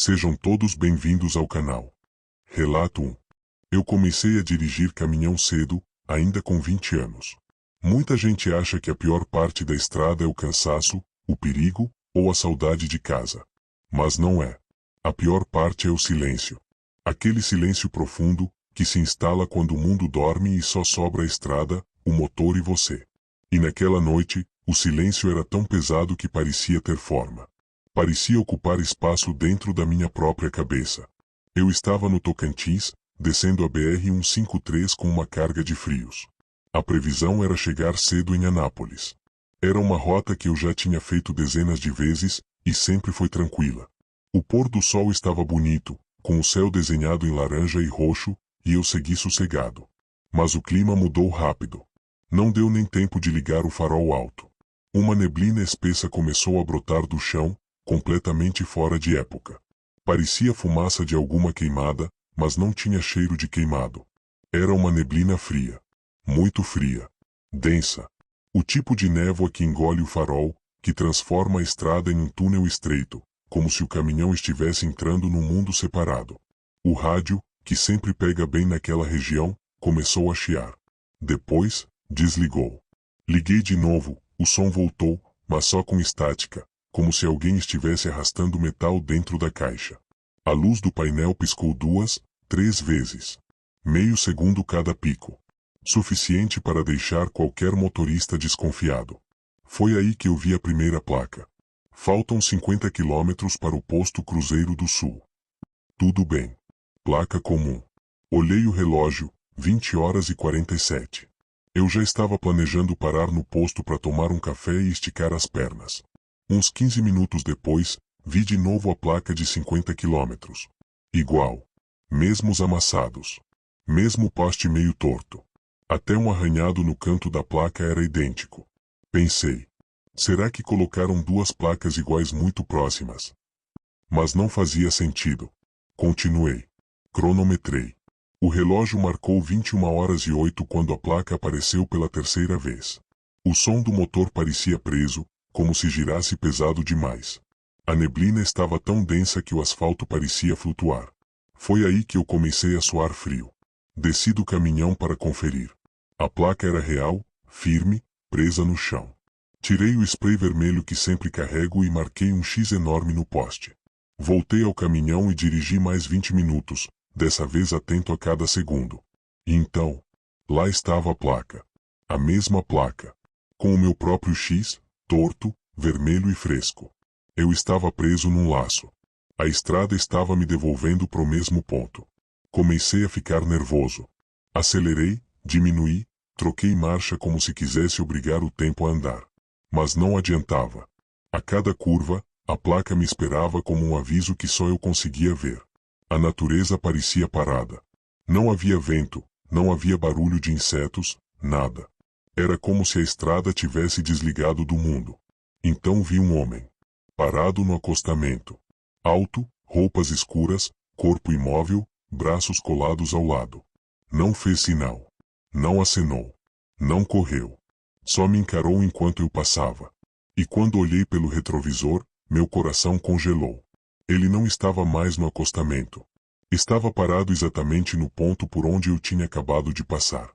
Sejam todos bem-vindos ao canal. Relato 1. Eu comecei a dirigir caminhão cedo, ainda com 20 anos. Muita gente acha que a pior parte da estrada é o cansaço, o perigo, ou a saudade de casa. Mas não é. A pior parte é o silêncio. Aquele silêncio profundo, que se instala quando o mundo dorme e só sobra a estrada, o motor e você. E naquela noite, o silêncio era tão pesado que parecia ter forma. Parecia ocupar espaço dentro da minha própria cabeça. Eu estava no Tocantins, descendo a BR-153 com uma carga de frios. A previsão era chegar cedo em Anápolis. Era uma rota que eu já tinha feito dezenas de vezes, e sempre foi tranquila. O pôr do sol estava bonito, com o céu desenhado em laranja e roxo, e eu segui sossegado. Mas o clima mudou rápido. Não deu nem tempo de ligar o farol alto. Uma neblina espessa começou a brotar do chão, completamente fora de época. Parecia fumaça de alguma queimada, mas não tinha cheiro de queimado. Era uma neblina fria. Muito fria. Densa. O tipo de névoa que engole o farol, que transforma a estrada em um túnel estreito, como se o caminhão estivesse entrando num mundo separado. O rádio, que sempre pega bem naquela região, começou a chiar. Depois, desligou. Liguei de novo, o som voltou, mas só com estática, como se alguém estivesse arrastando metal dentro da caixa. A luz do painel piscou 2, 3 vezes. Meio segundo cada pico. Suficiente para deixar qualquer motorista desconfiado. Foi aí que eu vi a primeira placa. Faltam 50 quilômetros para o posto Cruzeiro do Sul. Tudo bem. Placa comum. Olhei o relógio, 20 horas e 47. Eu já estava planejando parar no posto para tomar um café e esticar as pernas. Uns 15 minutos depois, vi de novo a placa de 50 quilômetros. Igual. Mesmos amassados. Mesmo poste meio torto. Até um arranhado no canto da placa era idêntico. Pensei. Será que colocaram duas placas iguais muito próximas? Mas não fazia sentido. Continuei. Cronometrei. O relógio marcou 21 horas e 8 quando a placa apareceu pela terceira vez. O som do motor parecia preso, como se girasse pesado demais. A neblina estava tão densa que o asfalto parecia flutuar. Foi aí que eu comecei a suar frio. Desci do caminhão para conferir. A placa era real, firme, presa no chão. Tirei o spray vermelho que sempre carrego e marquei um X enorme no poste. Voltei ao caminhão e dirigi mais 20 minutos, dessa vez atento a cada segundo. E então, lá estava a placa. A mesma placa. Com o meu próprio X, torto, vermelho e fresco. Eu estava preso num laço. A estrada estava me devolvendo pro mesmo ponto. Comecei a ficar nervoso. Acelerei, diminuí, troquei marcha como se quisesse obrigar o tempo a andar. Mas não adiantava. A cada curva, a placa me esperava como um aviso que só eu conseguia ver. A natureza parecia parada. Não havia vento, não havia barulho de insetos, nada. Era como se a estrada tivesse desligado do mundo. Então vi um homem. Parado no acostamento. Alto, roupas escuras, corpo imóvel, braços colados ao lado. Não fez sinal. Não acenou. Não correu. Só me encarou enquanto eu passava. E quando olhei pelo retrovisor, meu coração congelou. Ele não estava mais no acostamento. Estava parado exatamente no ponto por onde eu tinha acabado de passar.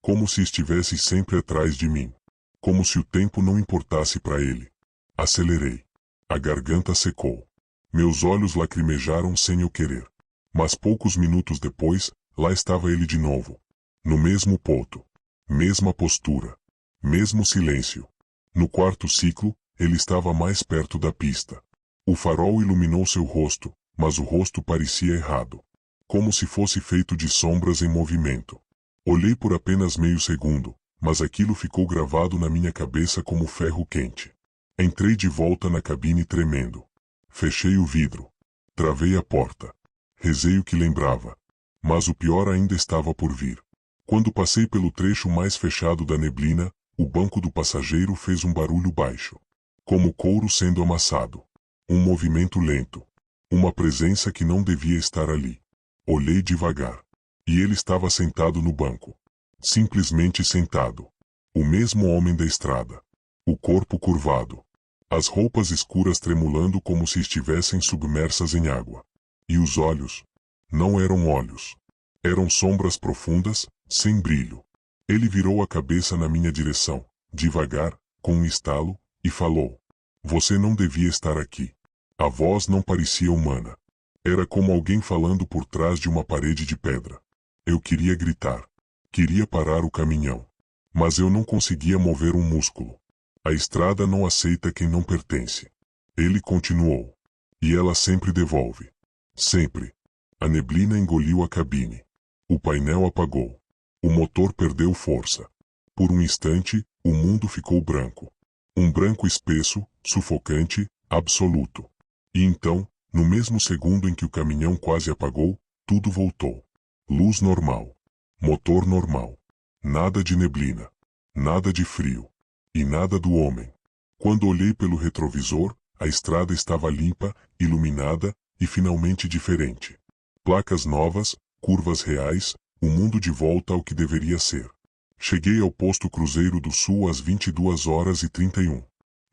Como se estivesse sempre atrás de mim. Como se o tempo não importasse para ele. Acelerei. A garganta secou. Meus olhos lacrimejaram sem eu querer. Mas poucos minutos depois, lá estava ele de novo. No mesmo ponto. Mesma postura. Mesmo silêncio. No quarto ciclo, ele estava mais perto da pista. O farol iluminou seu rosto, mas o rosto parecia errado. Como se fosse feito de sombras em movimento. Olhei por apenas meio segundo, mas aquilo ficou gravado na minha cabeça como ferro quente. Entrei de volta na cabine tremendo. Fechei o vidro. Travei a porta. Rezei o que lembrava. Mas o pior ainda estava por vir. Quando passei pelo trecho mais fechado da neblina, o banco do passageiro fez um barulho baixo. Como couro sendo amassado. Um movimento lento. Uma presença que não devia estar ali. Olhei devagar. E ele estava sentado no banco. Simplesmente sentado. O mesmo homem da estrada. O corpo curvado. As roupas escuras tremulando como se estivessem submersas em água. E os olhos? Não eram olhos. Eram sombras profundas, sem brilho. Ele virou a cabeça na minha direção, devagar, com um estalo, e falou: Você não devia estar aqui. A voz não parecia humana. Era como alguém falando por trás de uma parede de pedra. Eu queria gritar. Queria parar o caminhão. Mas eu não conseguia mover um músculo. A estrada não aceita quem não pertence. Ele continuou. E ela sempre devolve. Sempre. A neblina engoliu a cabine. O painel apagou. O motor perdeu força. Por um instante, o mundo ficou branco. Um branco espesso, sufocante, absoluto. E então, no mesmo segundo em que o caminhão quase apagou, tudo voltou. Luz normal. Motor normal. Nada de neblina. Nada de frio. E nada do homem. Quando olhei pelo retrovisor, a estrada estava limpa, iluminada e finalmente diferente. Placas novas, curvas reais, o mundo de volta ao que deveria ser. Cheguei ao posto Cruzeiro do Sul às 22h31.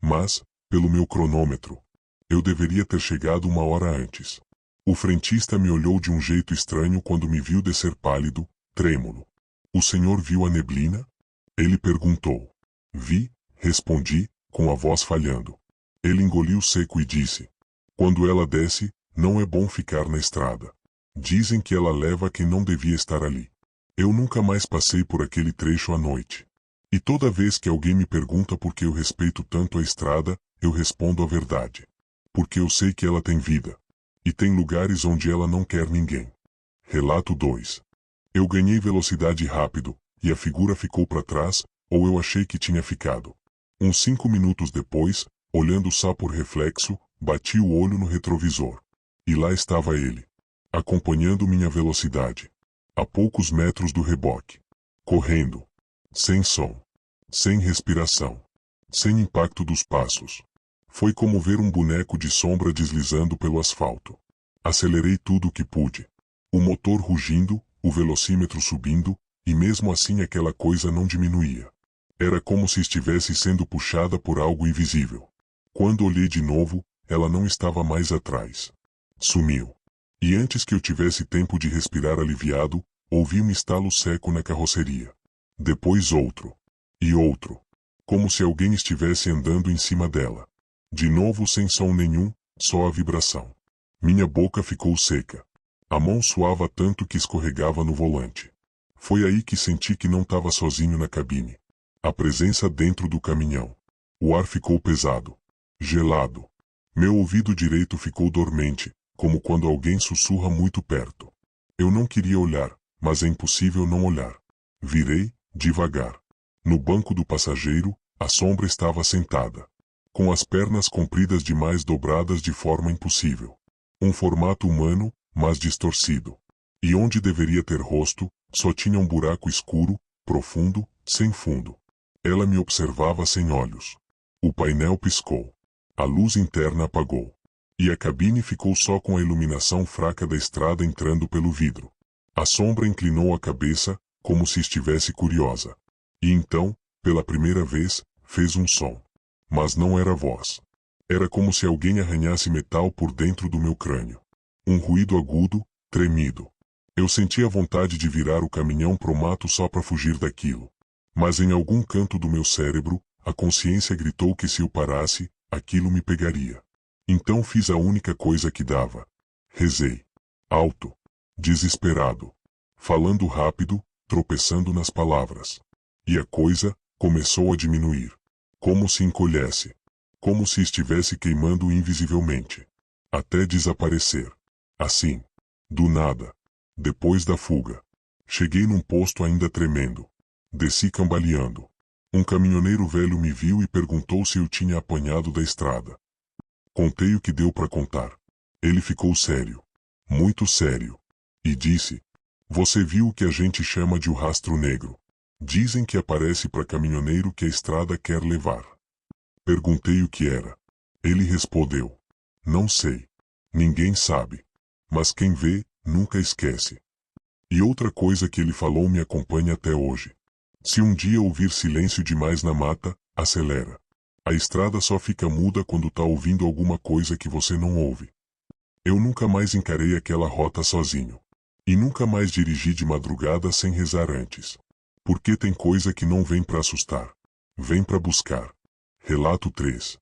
Mas, pelo meu cronômetro, eu deveria ter chegado 1 hora antes. O frentista me olhou de um jeito estranho quando me viu descer pálido, trêmulo. O senhor viu a neblina? Ele perguntou. Vi, respondi, com a voz falhando. Ele engoliu seco e disse: Quando ela desce, não é bom ficar na estrada. Dizem que ela leva quem não devia estar ali. Eu nunca mais passei por aquele trecho à noite. E toda vez que alguém me pergunta por que eu respeito tanto a estrada, eu respondo a verdade. Porque eu sei que ela tem vida. E tem lugares onde ela não quer ninguém. Relato 2. Eu ganhei velocidade rápido, e a figura ficou para trás, ou eu achei que tinha ficado. Uns 5 minutos depois, olhando só por reflexo, bati o olho no retrovisor. E lá estava ele, acompanhando minha velocidade. A poucos metros do reboque. Correndo. Sem som. Sem respiração. Sem impacto dos passos. Foi como ver um boneco de sombra deslizando pelo asfalto. Acelerei tudo o que pude. O motor rugindo, o velocímetro subindo, e mesmo assim aquela coisa não diminuía. Era como se estivesse sendo puxada por algo invisível. Quando olhei de novo, ela não estava mais atrás. Sumiu. E antes que eu tivesse tempo de respirar aliviado, ouvi um estalo seco na carroceria. Depois outro. E outro. Como se alguém estivesse andando em cima dela. De novo sem som nenhum, só a vibração. Minha boca ficou seca. A mão suava tanto que escorregava no volante. Foi aí que senti que não estava sozinho na cabine. A presença dentro do caminhão. O ar ficou pesado. Gelado. Meu ouvido direito ficou dormente, como quando alguém sussurra muito perto. Eu não queria olhar, mas é impossível não olhar. Virei, devagar. No banco do passageiro, a sombra estava sentada. Com as pernas compridas demais dobradas de forma impossível. Um formato humano, mas distorcido. E onde deveria ter rosto, só tinha um buraco escuro, profundo, sem fundo. Ela me observava sem olhos. O painel piscou. A luz interna apagou. E a cabine ficou só com a iluminação fraca da estrada entrando pelo vidro. A sombra inclinou a cabeça, como se estivesse curiosa. E então, pela primeira vez, fez um som. Mas não era voz. Era como se alguém arranhasse metal por dentro do meu crânio. Um ruído agudo, tremido. Eu sentia vontade de virar o caminhão pro mato só para fugir daquilo. Mas em algum canto do meu cérebro, a consciência gritou que se eu parasse, aquilo me pegaria. Então fiz a única coisa que dava. Rezei. Alto. Desesperado. Falando rápido, tropeçando nas palavras. E a coisa começou a diminuir. Como se encolhesse. Como se estivesse queimando invisivelmente. Até desaparecer. Assim. Do nada. Depois da fuga. Cheguei num posto ainda tremendo. Desci cambaleando. Um caminhoneiro velho me viu e perguntou se eu tinha apanhado da estrada. Contei o que deu para contar. Ele ficou sério. Muito sério. E disse: Você viu o que a gente chama de o rastro negro. Dizem que aparece para caminhoneiro que a estrada quer levar. Perguntei o que era. Ele respondeu: Não sei. Ninguém sabe. Mas quem vê, nunca esquece. E outra coisa que ele falou me acompanha até hoje. Se um dia ouvir silêncio demais na mata, acelera. A estrada só fica muda quando tá ouvindo alguma coisa que você não ouve. Eu nunca mais encarei aquela rota sozinho. E nunca mais dirigi de madrugada sem rezar antes. Porque tem coisa que não vem para assustar. Vem para buscar. Relato 3.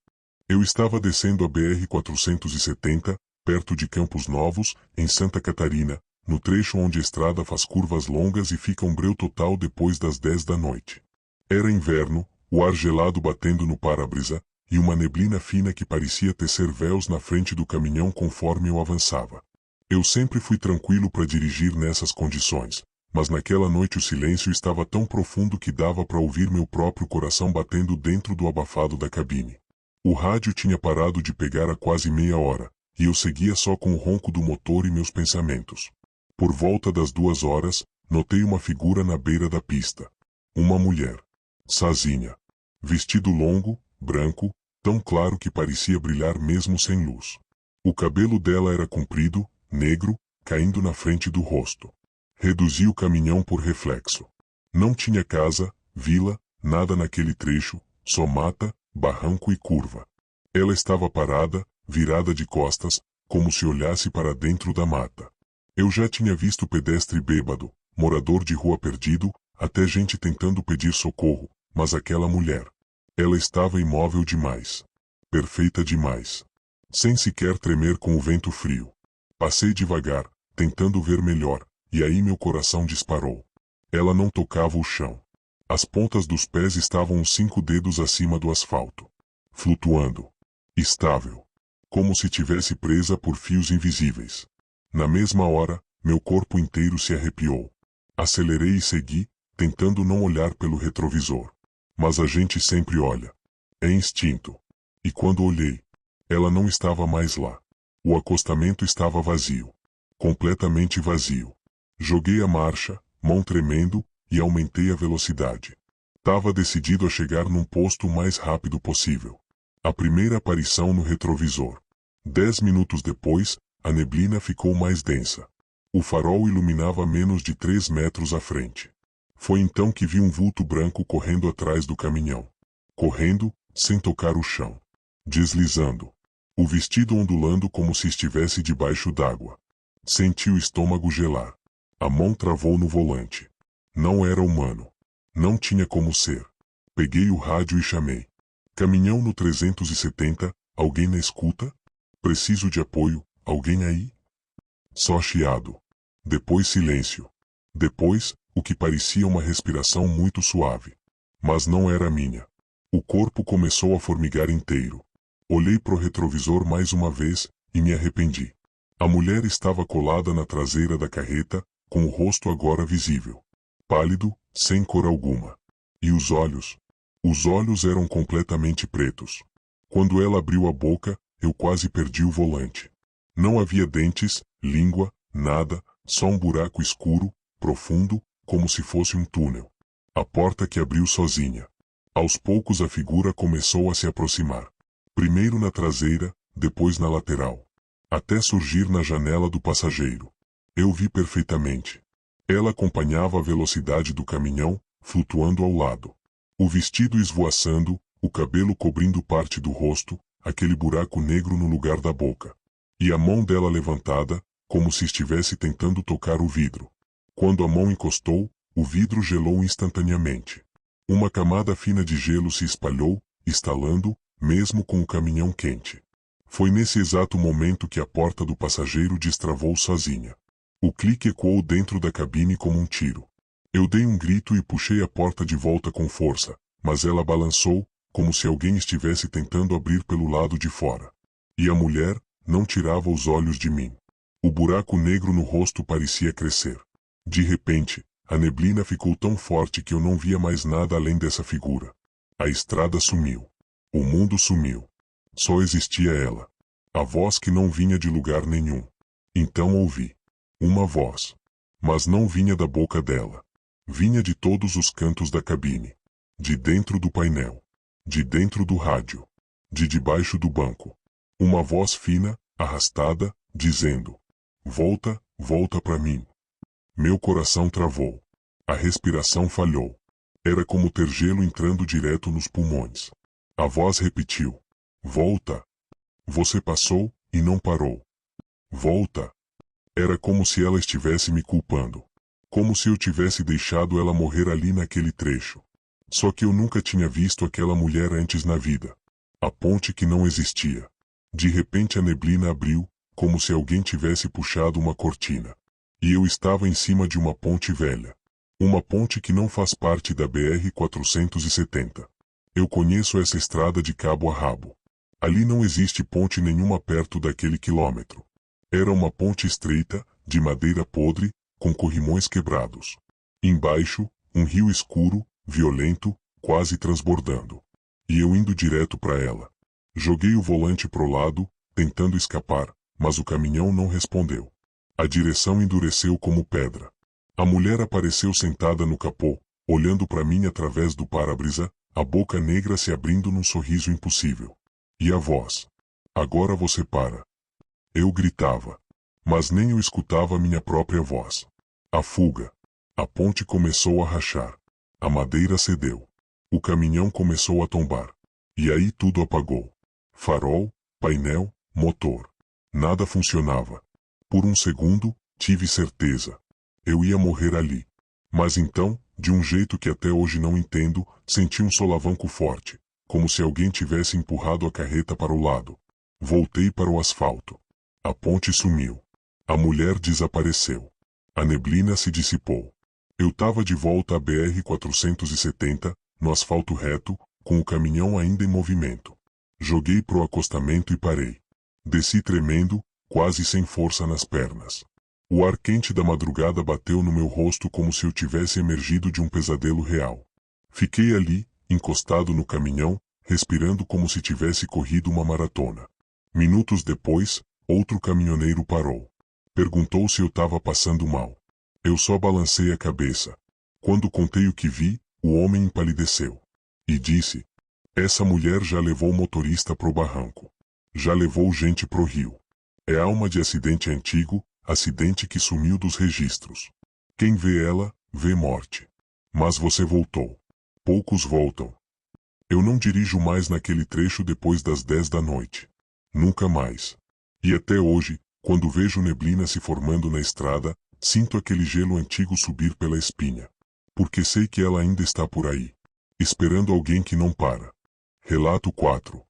Eu estava descendo a BR-470, perto de Campos Novos, em Santa Catarina, no trecho onde a estrada faz curvas longas e fica um breu total depois das 10 da noite. Era inverno, o ar gelado batendo no para-brisa, e uma neblina fina que parecia tecer véus na frente do caminhão conforme eu avançava. Eu sempre fui tranquilo para dirigir nessas condições, mas naquela noite o silêncio estava tão profundo que dava para ouvir meu próprio coração batendo dentro do abafado da cabine. O rádio tinha parado de pegar há quase meia hora, e eu seguia só com o ronco do motor e meus pensamentos. Por volta das 2 horas, notei uma figura na beira da pista. Uma mulher. Sozinha. Vestido longo, branco, tão claro que parecia brilhar mesmo sem luz. O cabelo dela era comprido, negro, caindo na frente do rosto. Reduzi o caminhão por reflexo. Não tinha casa, vila, nada naquele trecho, só mata, barranco e curva. Ela estava parada, virada de costas, como se olhasse para dentro da mata. Eu já tinha visto pedestre bêbado, morador de rua perdido, até gente tentando pedir socorro, mas aquela mulher. Ela estava imóvel demais. Perfeita demais. Sem sequer tremer com o vento frio. Passei devagar, tentando ver melhor, e aí meu coração disparou. Ela não tocava o chão. As pontas dos pés estavam uns 5 dedos acima do asfalto. Flutuando. Estável. Como se tivesse presa por fios invisíveis. Na mesma hora, meu corpo inteiro se arrepiou. Acelerei e segui, tentando não olhar pelo retrovisor. Mas a gente sempre olha. É instinto. E quando olhei, ela não estava mais lá. O acostamento estava vazio. Completamente vazio. Joguei a marcha, mão tremendo, e aumentei a velocidade. Tava decidido a chegar num posto o mais rápido possível. A primeira aparição no retrovisor. 10 minutos depois, a neblina ficou mais densa. O farol iluminava menos de 3 metros à frente. Foi então que vi um vulto branco correndo atrás do caminhão. Correndo, sem tocar o chão. Deslizando. O vestido ondulando como se estivesse debaixo d'água. Senti o estômago gelar. A mão travou no volante. Não era humano. Não tinha como ser. Peguei o rádio e chamei. Caminhão no 370, alguém na escuta? Preciso de apoio, alguém aí? Só chiado. Depois silêncio. Depois, o que parecia uma respiração muito suave. Mas não era minha. O corpo começou a formigar inteiro. Olhei pro retrovisor mais uma vez, e me arrependi. A mulher estava colada na traseira da carreta, com o rosto agora visível. Pálido, sem cor alguma. E os olhos? Os olhos eram completamente pretos. Quando ela abriu a boca, eu quase perdi o volante. Não havia dentes, língua, nada, só um buraco escuro, profundo, como se fosse um túnel. A porta que abriu sozinha. Aos poucos a figura começou a se aproximar. Primeiro na traseira, depois na lateral. Até surgir na janela do passageiro. Eu vi perfeitamente. Ela acompanhava a velocidade do caminhão, flutuando ao lado. O vestido esvoaçando, o cabelo cobrindo parte do rosto, aquele buraco negro no lugar da boca. E a mão dela levantada, como se estivesse tentando tocar o vidro. Quando a mão encostou, o vidro gelou instantaneamente. Uma camada fina de gelo se espalhou, estalando, mesmo com o caminhão quente. Foi nesse exato momento que a porta do passageiro destravou sozinha. O clique ecoou dentro da cabine como um tiro. Eu dei um grito e puxei a porta de volta com força, mas ela balançou, como se alguém estivesse tentando abrir pelo lado de fora. E a mulher não tirava os olhos de mim. O buraco negro no rosto parecia crescer. De repente, a neblina ficou tão forte que eu não via mais nada além dessa figura. A estrada sumiu. O mundo sumiu. Só existia ela. A voz que não vinha de lugar nenhum. Então ouvi. Uma voz. Mas não vinha da boca dela. Vinha de todos os cantos da cabine. De dentro do painel. De dentro do rádio. De debaixo do banco. Uma voz fina, arrastada, dizendo: "Volta, volta pra mim." Meu coração travou. A respiração falhou. Era como ter gelo entrando direto nos pulmões. A voz repetiu: "Volta. Você passou, e não parou." Volta! Era como se ela estivesse me culpando. Como se eu tivesse deixado ela morrer ali naquele trecho. Só que eu nunca tinha visto aquela mulher antes na vida. A ponte que não existia. De repente a neblina abriu, como se alguém tivesse puxado uma cortina. E eu estava em cima de uma ponte velha. Uma ponte que não faz parte da BR-470. Eu conheço essa estrada de cabo a rabo. Ali não existe ponte nenhuma perto daquele quilômetro. Era uma ponte estreita, de madeira podre, com corrimões quebrados. Embaixo, um rio escuro, violento, quase transbordando. E eu indo direto para ela. Joguei o volante pro lado, tentando escapar, mas o caminhão não respondeu. A direção endureceu como pedra. A mulher apareceu sentada no capô, olhando para mim através do para-brisa, a boca negra se abrindo num sorriso impossível. E a voz: "Agora você para." Eu gritava. Mas nem eu escutava minha própria voz. A fuga. A ponte começou a rachar. A madeira cedeu. O caminhão começou a tombar. E aí tudo apagou. Farol, painel, motor. Nada funcionava. Por um segundo, tive certeza. Eu ia morrer ali. Mas então, de um jeito que até hoje não entendo, senti um solavanco forte, como se alguém tivesse empurrado a carreta para o lado. Voltei para o asfalto. A ponte sumiu. A mulher desapareceu. A neblina se dissipou. Eu tava de volta à BR-470, no asfalto reto, com o caminhão ainda em movimento. Joguei pro acostamento e parei. Desci tremendo, quase sem força nas pernas. O ar quente da madrugada bateu no meu rosto como se eu tivesse emergido de um pesadelo real. Fiquei ali, encostado no caminhão, respirando como se tivesse corrido uma maratona. Minutos depois, outro caminhoneiro parou. Perguntou se eu estava passando mal. Eu só balancei a cabeça. Quando contei o que vi, o homem empalideceu. E disse: "Essa mulher já levou motorista pro barranco. Já levou gente pro rio. É alma de acidente antigo, acidente que sumiu dos registros. Quem vê ela, vê morte. Mas você voltou. Poucos voltam. Eu não dirijo mais naquele trecho depois das 10 da noite. Nunca mais. E até hoje, quando vejo neblina se formando na estrada, sinto aquele gelo antigo subir pela espinha. Porque sei que ela ainda está por aí. Esperando alguém que não para." Relato 4.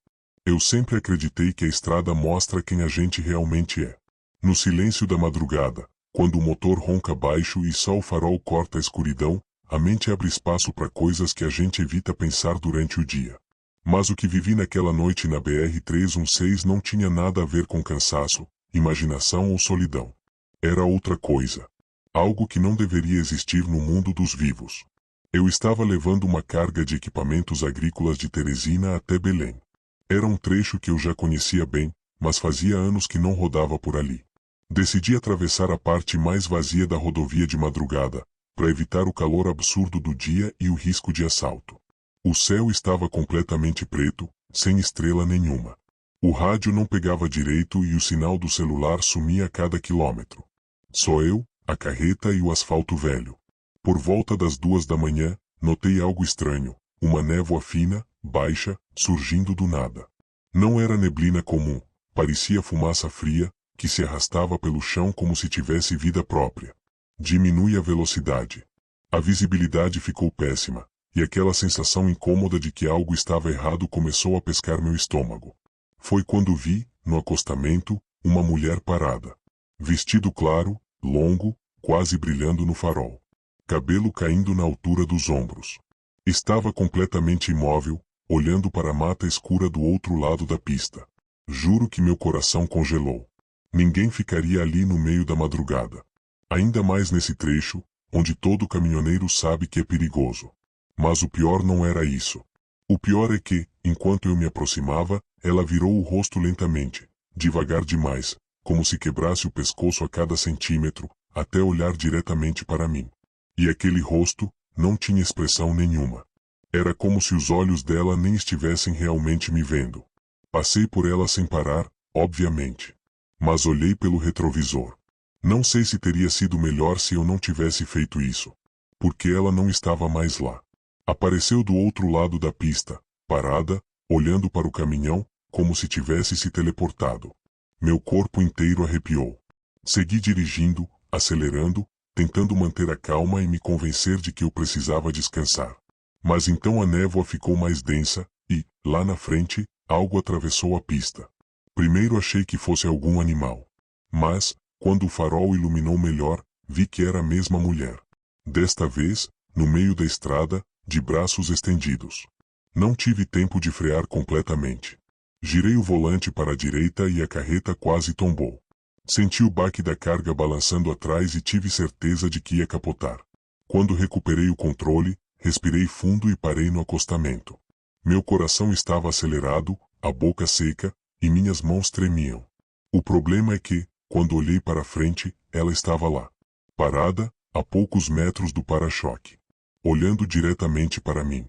Eu sempre acreditei que a estrada mostra quem a gente realmente é. No silêncio da madrugada, quando o motor ronca baixo e só o farol corta a escuridão, a mente abre espaço para coisas que a gente evita pensar durante o dia. Mas o que vivi naquela noite na BR-316 não tinha nada a ver com cansaço, imaginação ou solidão. Era outra coisa. Algo que não deveria existir no mundo dos vivos. Eu estava levando uma carga de equipamentos agrícolas de Teresina até Belém. Era um trecho que eu já conhecia bem, mas fazia anos que não rodava por ali. Decidi atravessar a parte mais vazia da rodovia de madrugada, para evitar o calor absurdo do dia e o risco de assalto. O céu estava completamente preto, sem estrela nenhuma. O rádio não pegava direito e o sinal do celular sumia a cada quilômetro. Só eu, a carreta e o asfalto velho. Por volta das 2 da manhã, notei algo estranho, uma névoa fina, baixa, surgindo do nada. Não era neblina comum, parecia fumaça fria, que se arrastava pelo chão como se tivesse vida própria. Diminui a velocidade. A visibilidade ficou péssima, e aquela sensação incômoda de que algo estava errado começou a pescar meu estômago. Foi quando vi, no acostamento, uma mulher parada. Vestido claro, longo, quase brilhando no farol. Cabelo caindo na altura dos ombros. Estava completamente imóvel, olhando para a mata escura do outro lado da pista. Juro que meu coração congelou. Ninguém ficaria ali no meio da madrugada. Ainda mais nesse trecho, onde todo caminhoneiro sabe que é perigoso. Mas o pior não era isso. O pior é que, enquanto eu me aproximava, ela virou o rosto lentamente, devagar demais, como se quebrasse o pescoço a cada centímetro, até olhar diretamente para mim. E aquele rosto não tinha expressão nenhuma. Era como se os olhos dela nem estivessem realmente me vendo. Passei por ela sem parar, obviamente. Mas olhei pelo retrovisor. Não sei se teria sido melhor se eu não tivesse feito isso. Porque ela não estava mais lá. Apareceu do outro lado da pista, parada, olhando para o caminhão, como se tivesse se teleportado. Meu corpo inteiro arrepiou. Segui dirigindo, acelerando, tentando manter a calma e me convencer de que eu precisava descansar. Mas então a névoa ficou mais densa e, lá na frente, algo atravessou a pista. Primeiro achei que fosse algum animal. Mas, quando o farol iluminou melhor, vi que era a mesma mulher. Desta vez, no meio da estrada, de braços estendidos. Não tive tempo de frear completamente. Girei o volante para a direita e a carreta quase tombou. Senti o baque da carga balançando atrás e tive certeza de que ia capotar. Quando recuperei o controle, respirei fundo e parei no acostamento. Meu coração estava acelerado, a boca seca, e minhas mãos tremiam. O problema é que, quando olhei para frente, ela estava lá. Parada, a poucos metros do para-choque. Olhando diretamente para mim.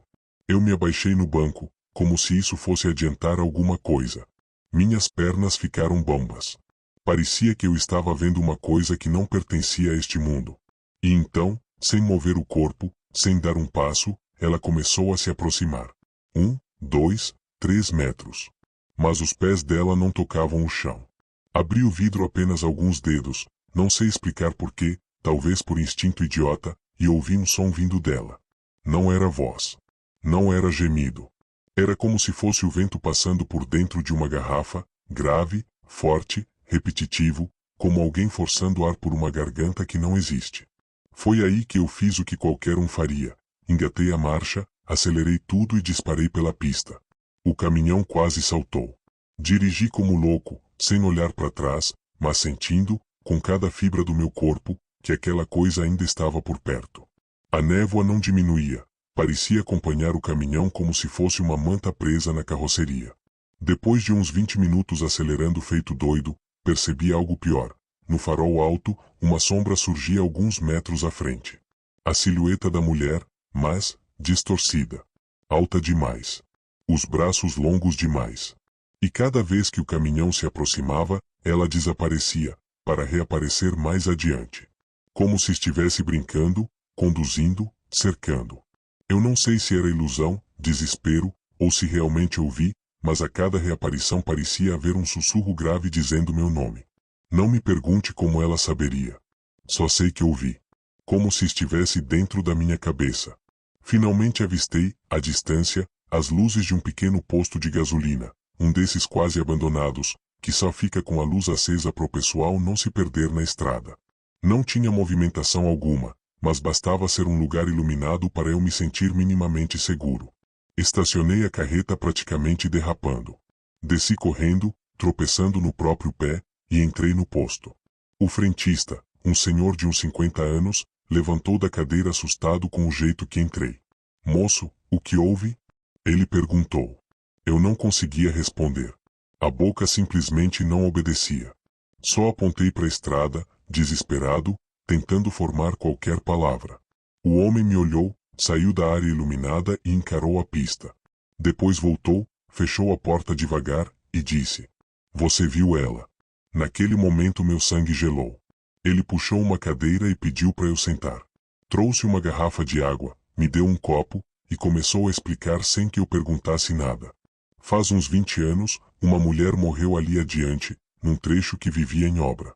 Eu me abaixei no banco, como se isso fosse adiantar alguma coisa. Minhas pernas ficaram bambas. Parecia que eu estava vendo uma coisa que não pertencia a este mundo. E então, sem mover o corpo, sem dar um passo, ela começou a se aproximar. 1, 2, 3 metros. Mas os pés dela não tocavam o chão. Abri o vidro apenas alguns dedos, não sei explicar porquê, talvez por instinto idiota, e ouvi um som vindo dela. Não era voz. Não era gemido. Era como se fosse o vento passando por dentro de uma garrafa, grave, forte, repetitivo, como alguém forçando ar por uma garganta que não existe. Foi aí que eu fiz o que qualquer um faria. Engatei a marcha, acelerei tudo e disparei pela pista. O caminhão quase saltou. Dirigi como louco, sem olhar para trás, mas sentindo, com cada fibra do meu corpo, que aquela coisa ainda estava por perto. A névoa não diminuía. Parecia acompanhar o caminhão como se fosse uma manta presa na carroceria. Depois de uns 20 minutos acelerando feito doido, percebi algo pior. No farol alto, uma sombra surgia alguns metros à frente. A silhueta da mulher, mas, distorcida. Alta demais. Os braços longos demais. E cada vez que o caminhão se aproximava, ela desaparecia, para reaparecer mais adiante. Como se estivesse brincando, conduzindo, cercando. Eu não sei se era ilusão, desespero, ou se realmente ouvi, mas a cada reaparição parecia haver um sussurro grave dizendo meu nome. Não me pergunte como ela saberia. Só sei que ouvi. Como se estivesse dentro da minha cabeça. Finalmente avistei, à distância, as luzes de um pequeno posto de gasolina, um desses quase abandonados, que só fica com a luz acesa para o pessoal não se perder na estrada. Não tinha movimentação alguma, mas bastava ser um lugar iluminado para eu me sentir minimamente seguro. Estacionei a carreta praticamente derrapando. Desci correndo, tropeçando no próprio pé, e entrei no posto. O frentista, um senhor de uns 50 anos, levantou da cadeira assustado com o jeito que entrei. Moço, o que houve? Ele perguntou. Eu não conseguia responder. A boca simplesmente não obedecia. Só apontei para a estrada, desesperado, tentando formar qualquer palavra. O homem me olhou, saiu da área iluminada e encarou a pista. Depois voltou, fechou a porta devagar, e disse: Você viu ela. Naquele momento meu sangue gelou. Ele puxou uma cadeira e pediu para eu sentar. Trouxe uma garrafa de água, me deu um copo, e começou a explicar sem que eu perguntasse nada. Faz uns 20 anos, uma mulher morreu ali adiante, num trecho que vivia em obra.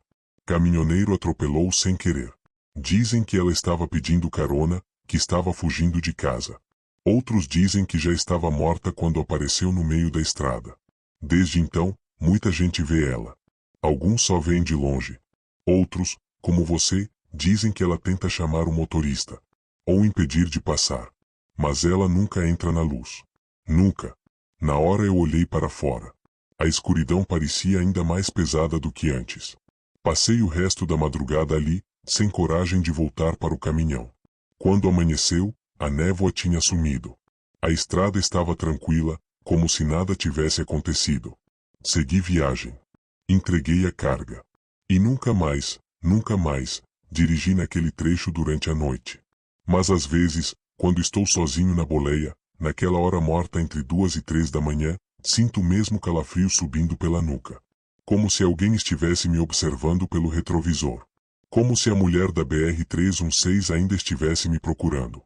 Caminhoneiro atropelou sem querer. Dizem que ela estava pedindo carona, que estava fugindo de casa. Outros dizem que já estava morta quando apareceu no meio da estrada. Desde então, muita gente vê ela. Alguns só veem de longe. Outros, como você, dizem que ela tenta chamar o motorista, ou impedir de passar. Mas ela nunca entra na luz. Nunca. Na hora eu olhei para fora. A escuridão parecia ainda mais pesada do que antes. Passei o resto da madrugada ali, sem coragem de voltar para o caminhão. Quando amanheceu, a névoa tinha sumido. A estrada estava tranquila, como se nada tivesse acontecido. Segui viagem. Entreguei a carga. E nunca mais, dirigi naquele trecho durante a noite. Mas às vezes, quando estou sozinho na boleia, naquela hora morta entre 2 e 3 da manhã, sinto o mesmo calafrio subindo pela nuca. Como se alguém estivesse me observando pelo retrovisor. Como se a mulher da BR-316 ainda estivesse me procurando.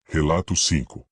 Relato 5.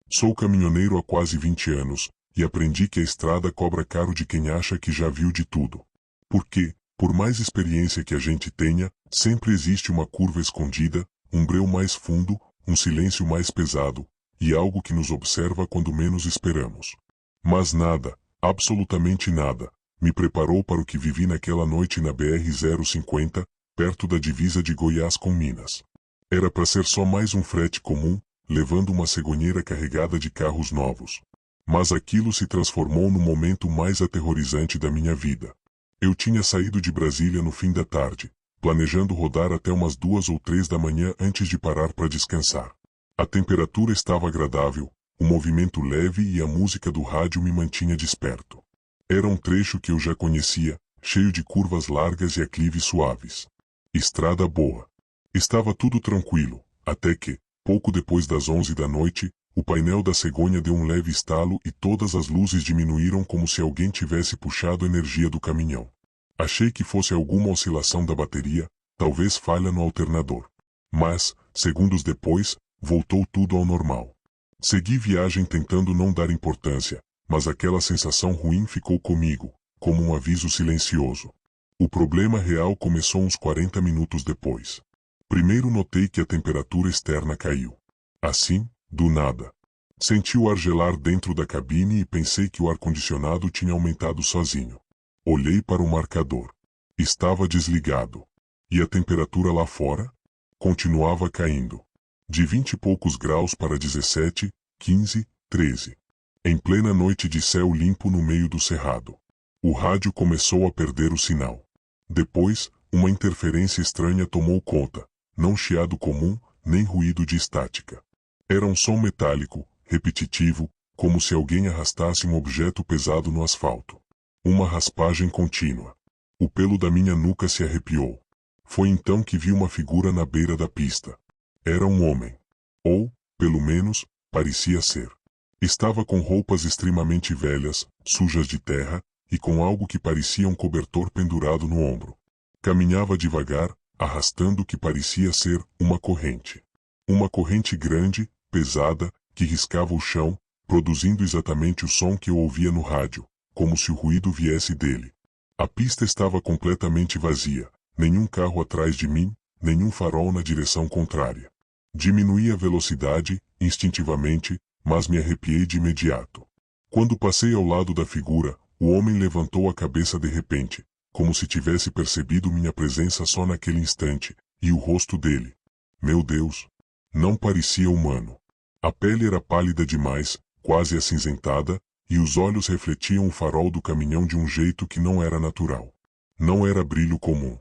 Sou caminhoneiro há quase 20 anos, e aprendi que a estrada cobra caro de quem acha que já viu de tudo. Porque, por mais experiência que a gente tenha, sempre existe uma curva escondida, um breu mais fundo, um silêncio mais pesado, e algo que nos observa quando menos esperamos. Mas nada, absolutamente nada, me preparou para o que vivi naquela noite na BR-050, perto da divisa de Goiás com Minas. Era para ser só mais um frete comum, levando uma cegonheira carregada de carros novos. Mas aquilo se transformou no momento mais aterrorizante da minha vida. Eu tinha saído de Brasília no fim da tarde, planejando rodar até umas 2 ou 3 da manhã antes de parar para descansar. A temperatura estava agradável, o movimento leve e a música do rádio me mantinha desperto. Era um trecho que eu já conhecia, cheio de curvas largas e aclives suaves. Estrada boa. Estava tudo tranquilo, até que, pouco depois das 11 da noite, o painel da cegonha deu um leve estalo e todas as luzes diminuíram como se alguém tivesse puxado energia do caminhão. Achei que fosse alguma oscilação da bateria, talvez falha no alternador. Mas, segundos depois, voltou tudo ao normal. Segui viagem tentando não dar importância, mas aquela sensação ruim ficou comigo, como um aviso silencioso. O problema real começou uns 40 minutos depois. Primeiro notei que a temperatura externa caiu. Assim, do nada. Senti o ar gelar dentro da cabine e pensei que o ar-condicionado tinha aumentado sozinho. Olhei para o marcador. Estava desligado. E a temperatura lá fora? Continuava caindo. De 20 e poucos graus para 17, 15, 13. Em plena noite de céu limpo no meio do cerrado. O rádio começou a perder o sinal. Depois, uma interferência estranha tomou conta, não chiado comum, nem ruído de estática. Era um som metálico, repetitivo, como se alguém arrastasse um objeto pesado no asfalto. Uma raspagem contínua. O pelo da minha nuca se arrepiou. Foi então que vi uma figura na beira da pista. Era um homem. Ou, pelo menos, parecia ser. Estava com roupas extremamente velhas, sujas de terra, e com algo que parecia um cobertor pendurado no ombro. Caminhava devagar, arrastando o que parecia ser uma corrente. Uma corrente grande, pesada, que riscava o chão, produzindo exatamente o som que eu ouvia no rádio, como se o ruído viesse dele. A pista estava completamente vazia, nenhum carro atrás de mim, nenhum farol na direção contrária. Diminuí a velocidade, instintivamente, mas me arrepiei de imediato. Quando passei ao lado da figura, o homem levantou a cabeça de repente, como se tivesse percebido minha presença só naquele instante, e o rosto dele. Meu Deus! Não parecia humano. A pele era pálida demais, quase acinzentada, e os olhos refletiam o farol do caminhão de um jeito que não era natural. Não era brilho comum.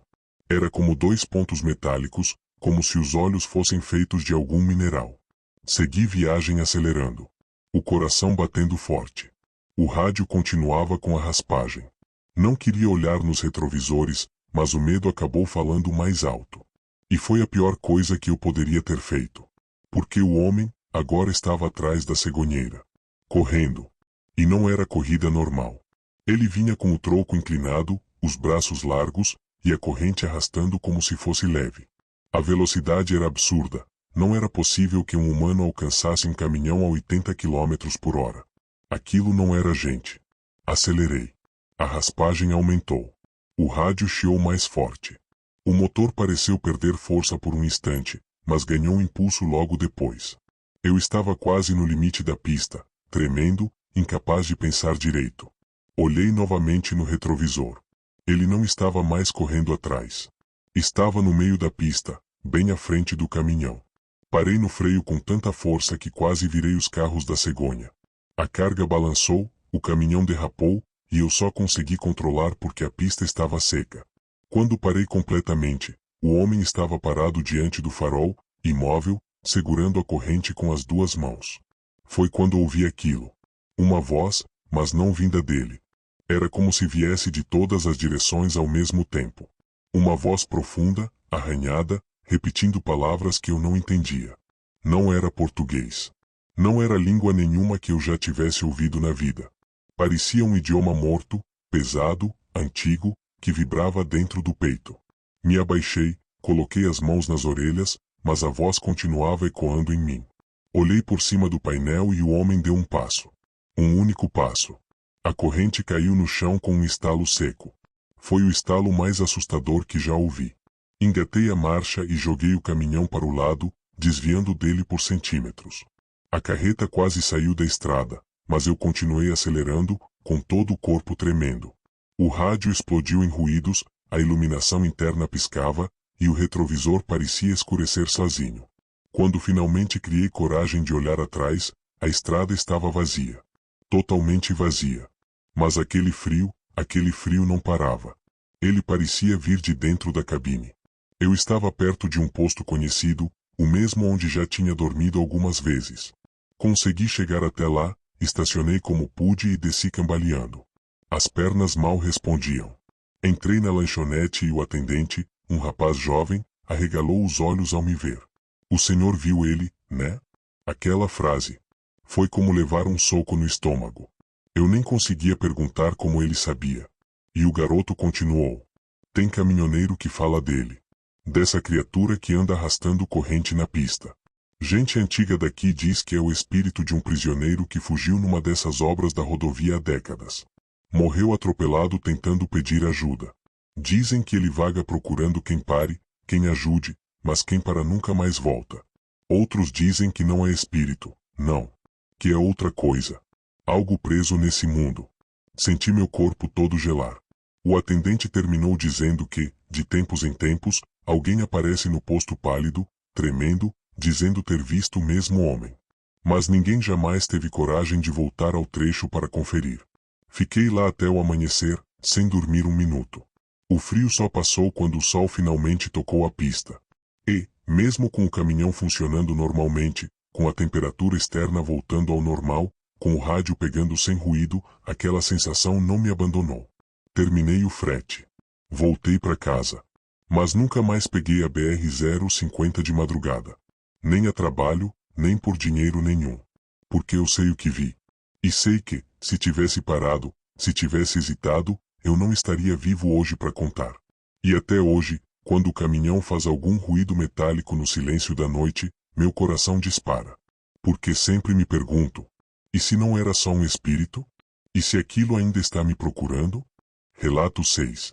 Era como 2 pontos metálicos, como se os olhos fossem feitos de algum mineral. Segui viagem acelerando. O coração batendo forte. O rádio continuava com a raspagem. Não queria olhar nos retrovisores, mas o medo acabou falando mais alto. E foi a pior coisa que eu poderia ter feito. Porque o homem, agora estava atrás da cegonheira. Correndo. E não era corrida normal. Ele vinha com o tronco inclinado, os braços largos, e a corrente arrastando como se fosse leve. A velocidade era absurda. Não era possível que um humano alcançasse um caminhão a 80 km por hora. Aquilo não era gente. Acelerei. A raspagem aumentou. O rádio chiou mais forte. O motor pareceu perder força por um instante, mas ganhou impulso logo depois. Eu estava quase no limite da pista, tremendo, incapaz de pensar direito. Olhei novamente no retrovisor. Ele não estava mais correndo atrás. Estava no meio da pista, bem à frente do caminhão. Parei no freio com tanta força que quase virei os carros da cegonha. A carga balançou, o caminhão derrapou, e eu só consegui controlar porque a pista estava seca. Quando parei completamente, o homem estava parado diante do farol, imóvel, segurando a corrente com as 2 mãos. Foi quando ouvi aquilo. Uma voz, mas não vinda dele. Era como se viesse de todas as direções ao mesmo tempo. Uma voz profunda, arranhada, repetindo palavras que eu não entendia. Não era português. Não era língua nenhuma que eu já tivesse ouvido na vida. Parecia um idioma morto, pesado, antigo, que vibrava dentro do peito. Me abaixei, coloquei as mãos nas orelhas, mas a voz continuava ecoando em mim. Olhei por cima do painel e o homem deu um passo. Um único passo. A corrente caiu no chão com um estalo seco. Foi o estalo mais assustador que já ouvi. Engatei a marcha e joguei o caminhão para o lado, desviando dele por centímetros. A carreta quase saiu da estrada, mas eu continuei acelerando, com todo o corpo tremendo. O rádio explodiu em ruídos, a iluminação interna piscava, e o retrovisor parecia escurecer sozinho. Quando finalmente criei coragem de olhar atrás, a estrada estava vazia. Totalmente vazia. Mas aquele frio não parava. Ele parecia vir de dentro da cabine. Eu estava perto de um posto conhecido, o mesmo onde já tinha dormido algumas vezes. Consegui chegar até lá, estacionei como pude e desci cambaleando. As pernas mal respondiam. Entrei na lanchonete e o atendente, um rapaz jovem, arregalou os olhos ao me ver. O senhor viu ele, né? Aquela frase. Foi como levar um soco no estômago. Eu nem conseguia perguntar como ele sabia. E o garoto continuou. Tem caminhoneiro que fala dele. Dessa criatura que anda arrastando corrente na pista. Gente antiga daqui diz que é o espírito de um prisioneiro que fugiu numa dessas obras da rodovia há décadas. Morreu atropelado tentando pedir ajuda. Dizem que ele vaga procurando quem pare, quem ajude, mas quem para nunca mais volta. Outros dizem que não é espírito, não. Que é outra coisa. Algo preso nesse mundo. Senti meu corpo todo gelar. O atendente terminou dizendo que, de tempos em tempos, alguém aparece no posto pálido, tremendo, dizendo ter visto o mesmo homem. Mas ninguém jamais teve coragem de voltar ao trecho para conferir. Fiquei lá até o amanhecer, sem dormir um minuto. O frio só passou quando o sol finalmente tocou a pista. E, mesmo com o caminhão funcionando normalmente, com a temperatura externa voltando ao normal, com o rádio pegando sem ruído, aquela sensação não me abandonou. Terminei o frete. Voltei para casa. Mas nunca mais peguei a BR-050 de madrugada. Nem a trabalho, nem por dinheiro nenhum. Porque eu sei o que vi. E sei que, se tivesse parado, se tivesse hesitado, eu não estaria vivo hoje para contar. E até hoje, quando o caminhão faz algum ruído metálico no silêncio da noite, meu coração dispara. Porque sempre me pergunto, e se não era só um espírito? E se aquilo ainda está me procurando? Relato 6.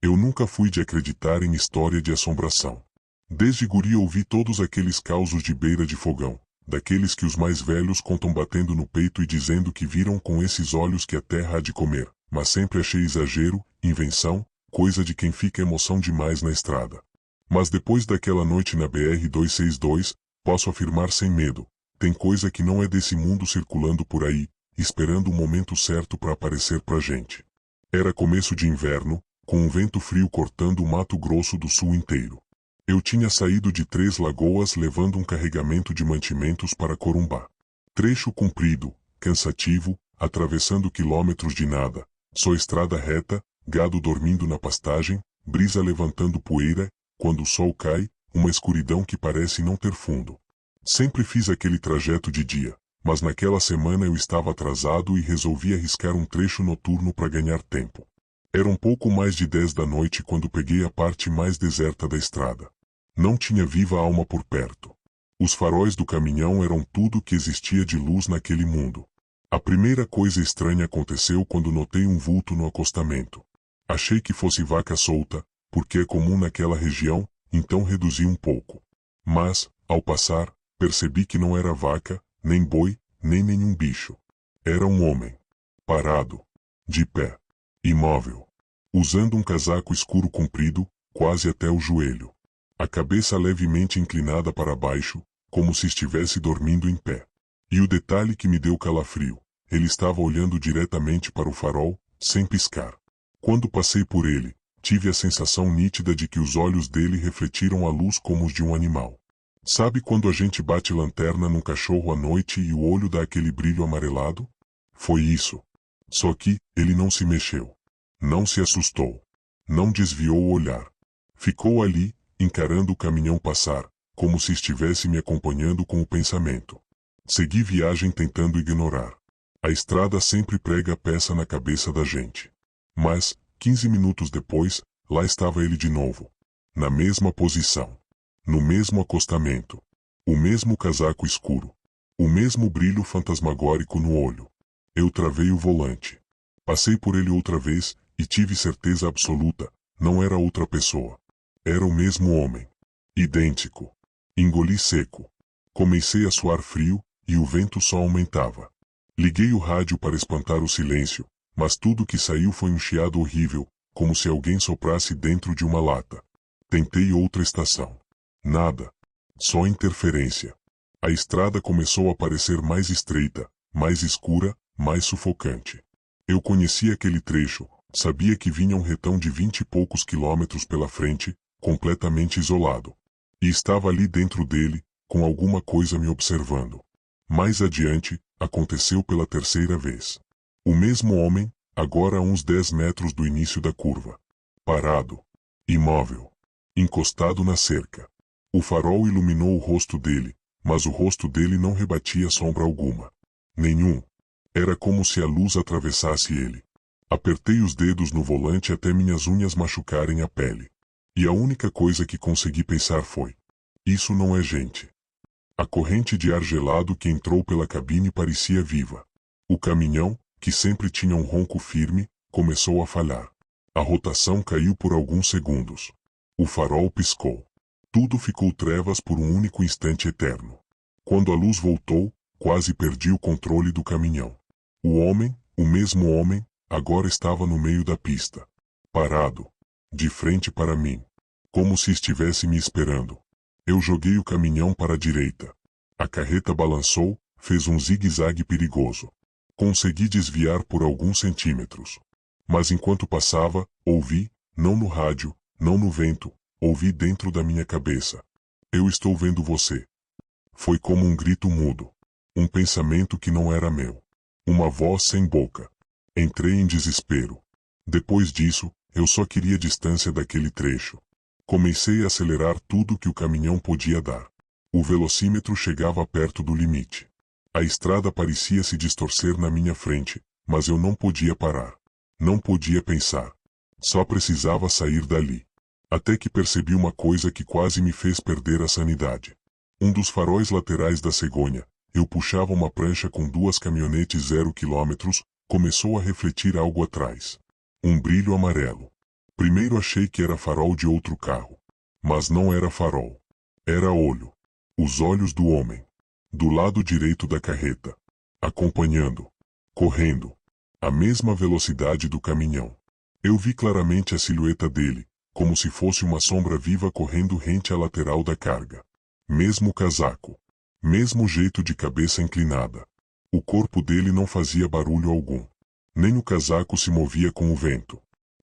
Eu nunca fui de acreditar em história de assombração. Desde guri ouvi todos aqueles causos de beira de fogão, daqueles que os mais velhos contam batendo no peito e dizendo que viram com esses olhos que a terra há de comer, mas sempre achei exagero, invenção, coisa de quem fica emoção demais na estrada. Mas depois daquela noite na BR-262, posso afirmar sem medo, tem coisa que não é desse mundo circulando por aí, esperando o momento certo para aparecer pra gente. Era começo de inverno, com um vento frio cortando o Mato Grosso do Sul inteiro. Eu tinha saído de Três Lagoas levando um carregamento de mantimentos para Corumbá. Trecho comprido, cansativo, atravessando quilômetros de nada, só estrada reta, gado dormindo na pastagem, brisa levantando poeira, quando o sol cai, uma escuridão que parece não ter fundo. Sempre fiz aquele trajeto de dia, mas naquela semana eu estava atrasado e resolvi arriscar um trecho noturno para ganhar tempo. Era um pouco mais de 10 da noite quando peguei a parte mais deserta da estrada. Não tinha viva alma por perto. Os faróis do caminhão eram tudo que existia de luz naquele mundo. A primeira coisa estranha aconteceu quando notei um vulto no acostamento. Achei que fosse vaca solta, porque é comum naquela região, então reduzi um pouco. Mas, ao passar, percebi que não era vaca, nem boi, nem nenhum bicho. Era um homem. Parado. De pé. Imóvel. Usando um casaco escuro comprido, quase até o joelho. A cabeça levemente inclinada para baixo, como se estivesse dormindo em pé. E o detalhe que me deu calafrio, ele estava olhando diretamente para o farol, sem piscar. Quando passei por ele, tive a sensação nítida de que os olhos dele refletiram a luz como os de um animal. Sabe quando a gente bate lanterna num cachorro à noite e o olho dá aquele brilho amarelado? Foi isso. Só que, ele não se mexeu. Não se assustou. Não desviou o olhar. Ficou ali, encarando o caminhão passar, como se estivesse me acompanhando com o pensamento. Segui viagem tentando ignorar. A estrada sempre prega a peça na cabeça da gente. Mas, 15 minutos depois, lá estava ele de novo. Na mesma posição. No mesmo acostamento. O mesmo casaco escuro. O mesmo brilho fantasmagórico no olho. Eu travei o volante. Passei por ele outra vez, E tive certeza absoluta, não era outra pessoa. Era o mesmo homem. Idêntico. Engoli seco. Comecei a suar frio, e o vento só aumentava. Liguei o rádio para espantar o silêncio, mas tudo que saiu foi um chiado horrível, como se alguém soprasse dentro de uma lata. Tentei outra estação. Nada. Só interferência. A estrada começou a parecer mais estreita, mais escura, mais sufocante. Eu conhecia aquele trecho, sabia que vinha um retão de 20 e poucos quilômetros pela frente, completamente isolado. E estava ali dentro dele, com alguma coisa me observando. Mais adiante, aconteceu pela terceira vez. O mesmo homem, agora a uns 10 metros do início da curva. Parado. Imóvel. Encostado na cerca. O farol iluminou o rosto dele, mas o rosto dele não rebatia sombra alguma. Nenhum. Era como se a luz atravessasse ele. Apertei os dedos no volante até minhas unhas machucarem a pele. E a única coisa que consegui pensar foi: isso não é gente. A corrente de ar gelado que entrou pela cabine parecia viva. O caminhão, que sempre tinha um ronco firme, começou a falhar. A rotação caiu por alguns segundos. O farol piscou. Tudo ficou trevas por um único instante eterno. Quando a luz voltou, quase perdi o controle do caminhão. O homem, o mesmo homem, agora estava no meio da pista. Parado. De frente para mim. Como se estivesse me esperando. Eu joguei o caminhão para a direita. A carreta balançou, fez um zigue-zague perigoso. Consegui desviar por alguns centímetros. Mas enquanto passava, ouvi, não no rádio, não no vento, ouvi dentro da minha cabeça: eu estou vendo você. Foi como um grito mudo. Um pensamento que não era meu. Uma voz sem boca. Entrei em desespero. Depois disso, eu só queria distância daquele trecho. Comecei a acelerar tudo que o caminhão podia dar. O velocímetro chegava perto do limite. A estrada parecia se distorcer na minha frente, mas eu não podia parar. Não podia pensar. Só precisava sair dali. Até que percebi uma coisa que quase me fez perder a sanidade. Um dos faróis laterais da cegonha, eu puxava uma prancha com 2 caminhonetes 0 km, começou a refletir algo atrás. Um brilho amarelo. Primeiro achei que era farol de outro carro. Mas não era farol. Era olho. Os olhos do homem. Do lado direito da carreta. Acompanhando. Correndo. A mesma velocidade do caminhão. Eu vi claramente a silhueta dele, como se fosse uma sombra viva correndo rente à lateral da carga. Mesmo casaco. Mesmo jeito de cabeça inclinada. O corpo dele não fazia barulho algum. Nem o casaco se movia com o vento.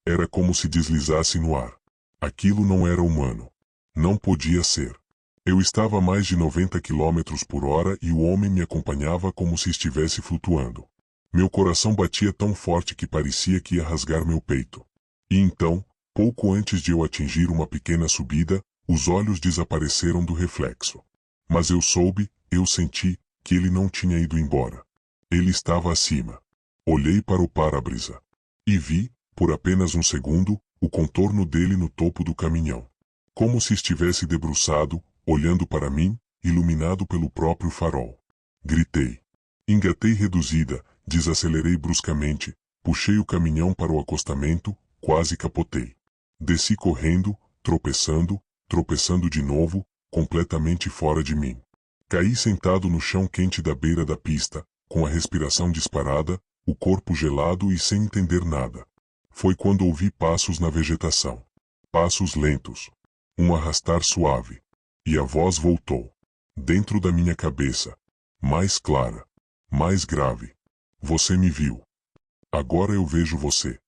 Era como se deslizasse no ar. Aquilo não era humano. Não podia ser. Eu estava a mais de 90 km por hora e o homem me acompanhava como se estivesse flutuando. Meu coração batia tão forte que parecia que ia rasgar meu peito. E então, pouco antes de eu atingir uma pequena subida, os olhos desapareceram do reflexo. Mas eu soube, eu senti, que ele não tinha ido embora. Ele estava acima. Olhei para o para-brisa. E vi, por apenas um segundo, o contorno dele no topo do caminhão. Como se estivesse debruçado, olhando para mim, iluminado pelo próprio farol. Gritei. Engatei reduzida, desacelerei bruscamente, puxei o caminhão para o acostamento, quase capotei. Desci correndo, tropeçando de novo, completamente fora de mim. Caí sentado no chão quente da beira da pista, com a respiração disparada, o corpo gelado e sem entender nada. Foi quando ouvi passos na vegetação. Passos lentos. Um arrastar suave. E a voz voltou. Dentro da minha cabeça. Mais clara. Mais grave. Você me viu. Agora eu vejo você.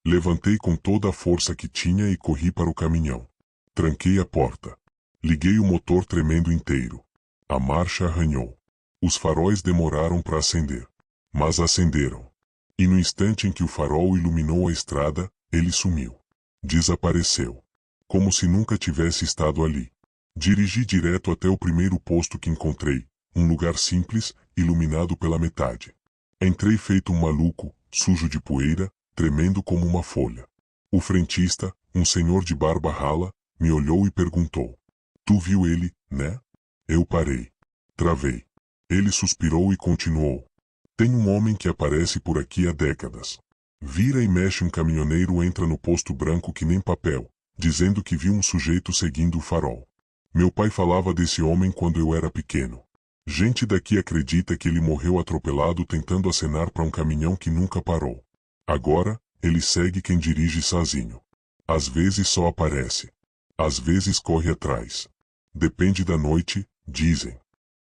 Levantei com toda a força que tinha e corri para o caminhão. Tranquei a porta. Liguei o motor tremendo inteiro. A marcha arranhou. Os faróis demoraram para acender. Mas acenderam. E no instante em que o farol iluminou a estrada, ele sumiu. Desapareceu. Como se nunca tivesse estado ali. Dirigi direto até o primeiro posto que encontrei, um lugar simples, iluminado pela metade. Entrei feito um maluco, sujo de poeira, tremendo como uma folha. O frentista, um senhor de barba rala, me olhou e perguntou: "Tu viu ele, né?" Eu parei. Travei. Ele suspirou e continuou: "Tem um homem que aparece por aqui há décadas. Vira e mexe um caminhoneiro entra no posto branco que nem papel, dizendo que viu um sujeito seguindo o farol. Meu pai falava desse homem quando eu era pequeno. Gente daqui acredita que ele morreu atropelado tentando acenar para um caminhão que nunca parou. Agora, ele segue quem dirige sozinho. Às vezes só aparece. Às vezes corre atrás. Depende da noite, dizem.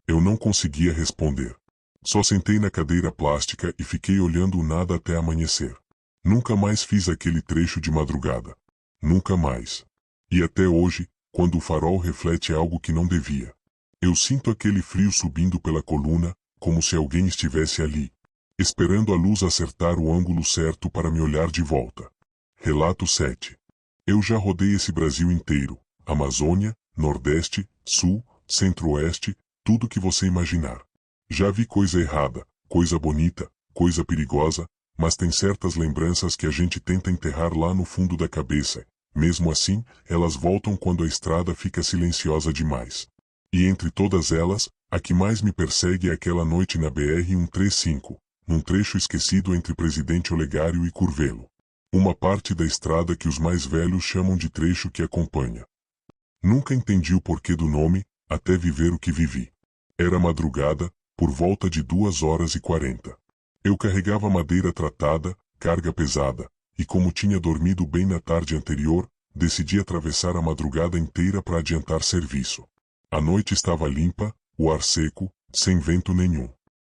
Eu não conseguia responder. Só sentei na cadeira plástica e fiquei olhando o nada até amanhecer. Nunca mais fiz aquele trecho de madrugada. Nunca mais. E até hoje, quando o farol reflete algo que não devia, eu sinto aquele frio subindo pela coluna, como se alguém estivesse ali, esperando a luz acertar o ângulo certo para me olhar de volta. Relato 7. Eu já rodei esse Brasil inteiro, Amazônia, Nordeste, Sul, Centro-Oeste, tudo que você imaginar. Já vi coisa errada, coisa bonita, coisa perigosa, mas tem certas lembranças que a gente tenta enterrar lá no fundo da cabeça. Mesmo assim, elas voltam quando a estrada fica silenciosa demais. E entre todas elas, a que mais me persegue é aquela noite na BR-135, num trecho esquecido entre Presidente Olegário e Curvelo. Uma parte da estrada que os mais velhos chamam de trecho que acompanha. Nunca entendi o porquê do nome, até viver o que vivi. Era madrugada, por volta de 2h40. Eu carregava madeira tratada, carga pesada, e como tinha dormido bem na tarde anterior, decidi atravessar a madrugada inteira para adiantar serviço. A noite estava limpa, o ar seco, sem vento nenhum.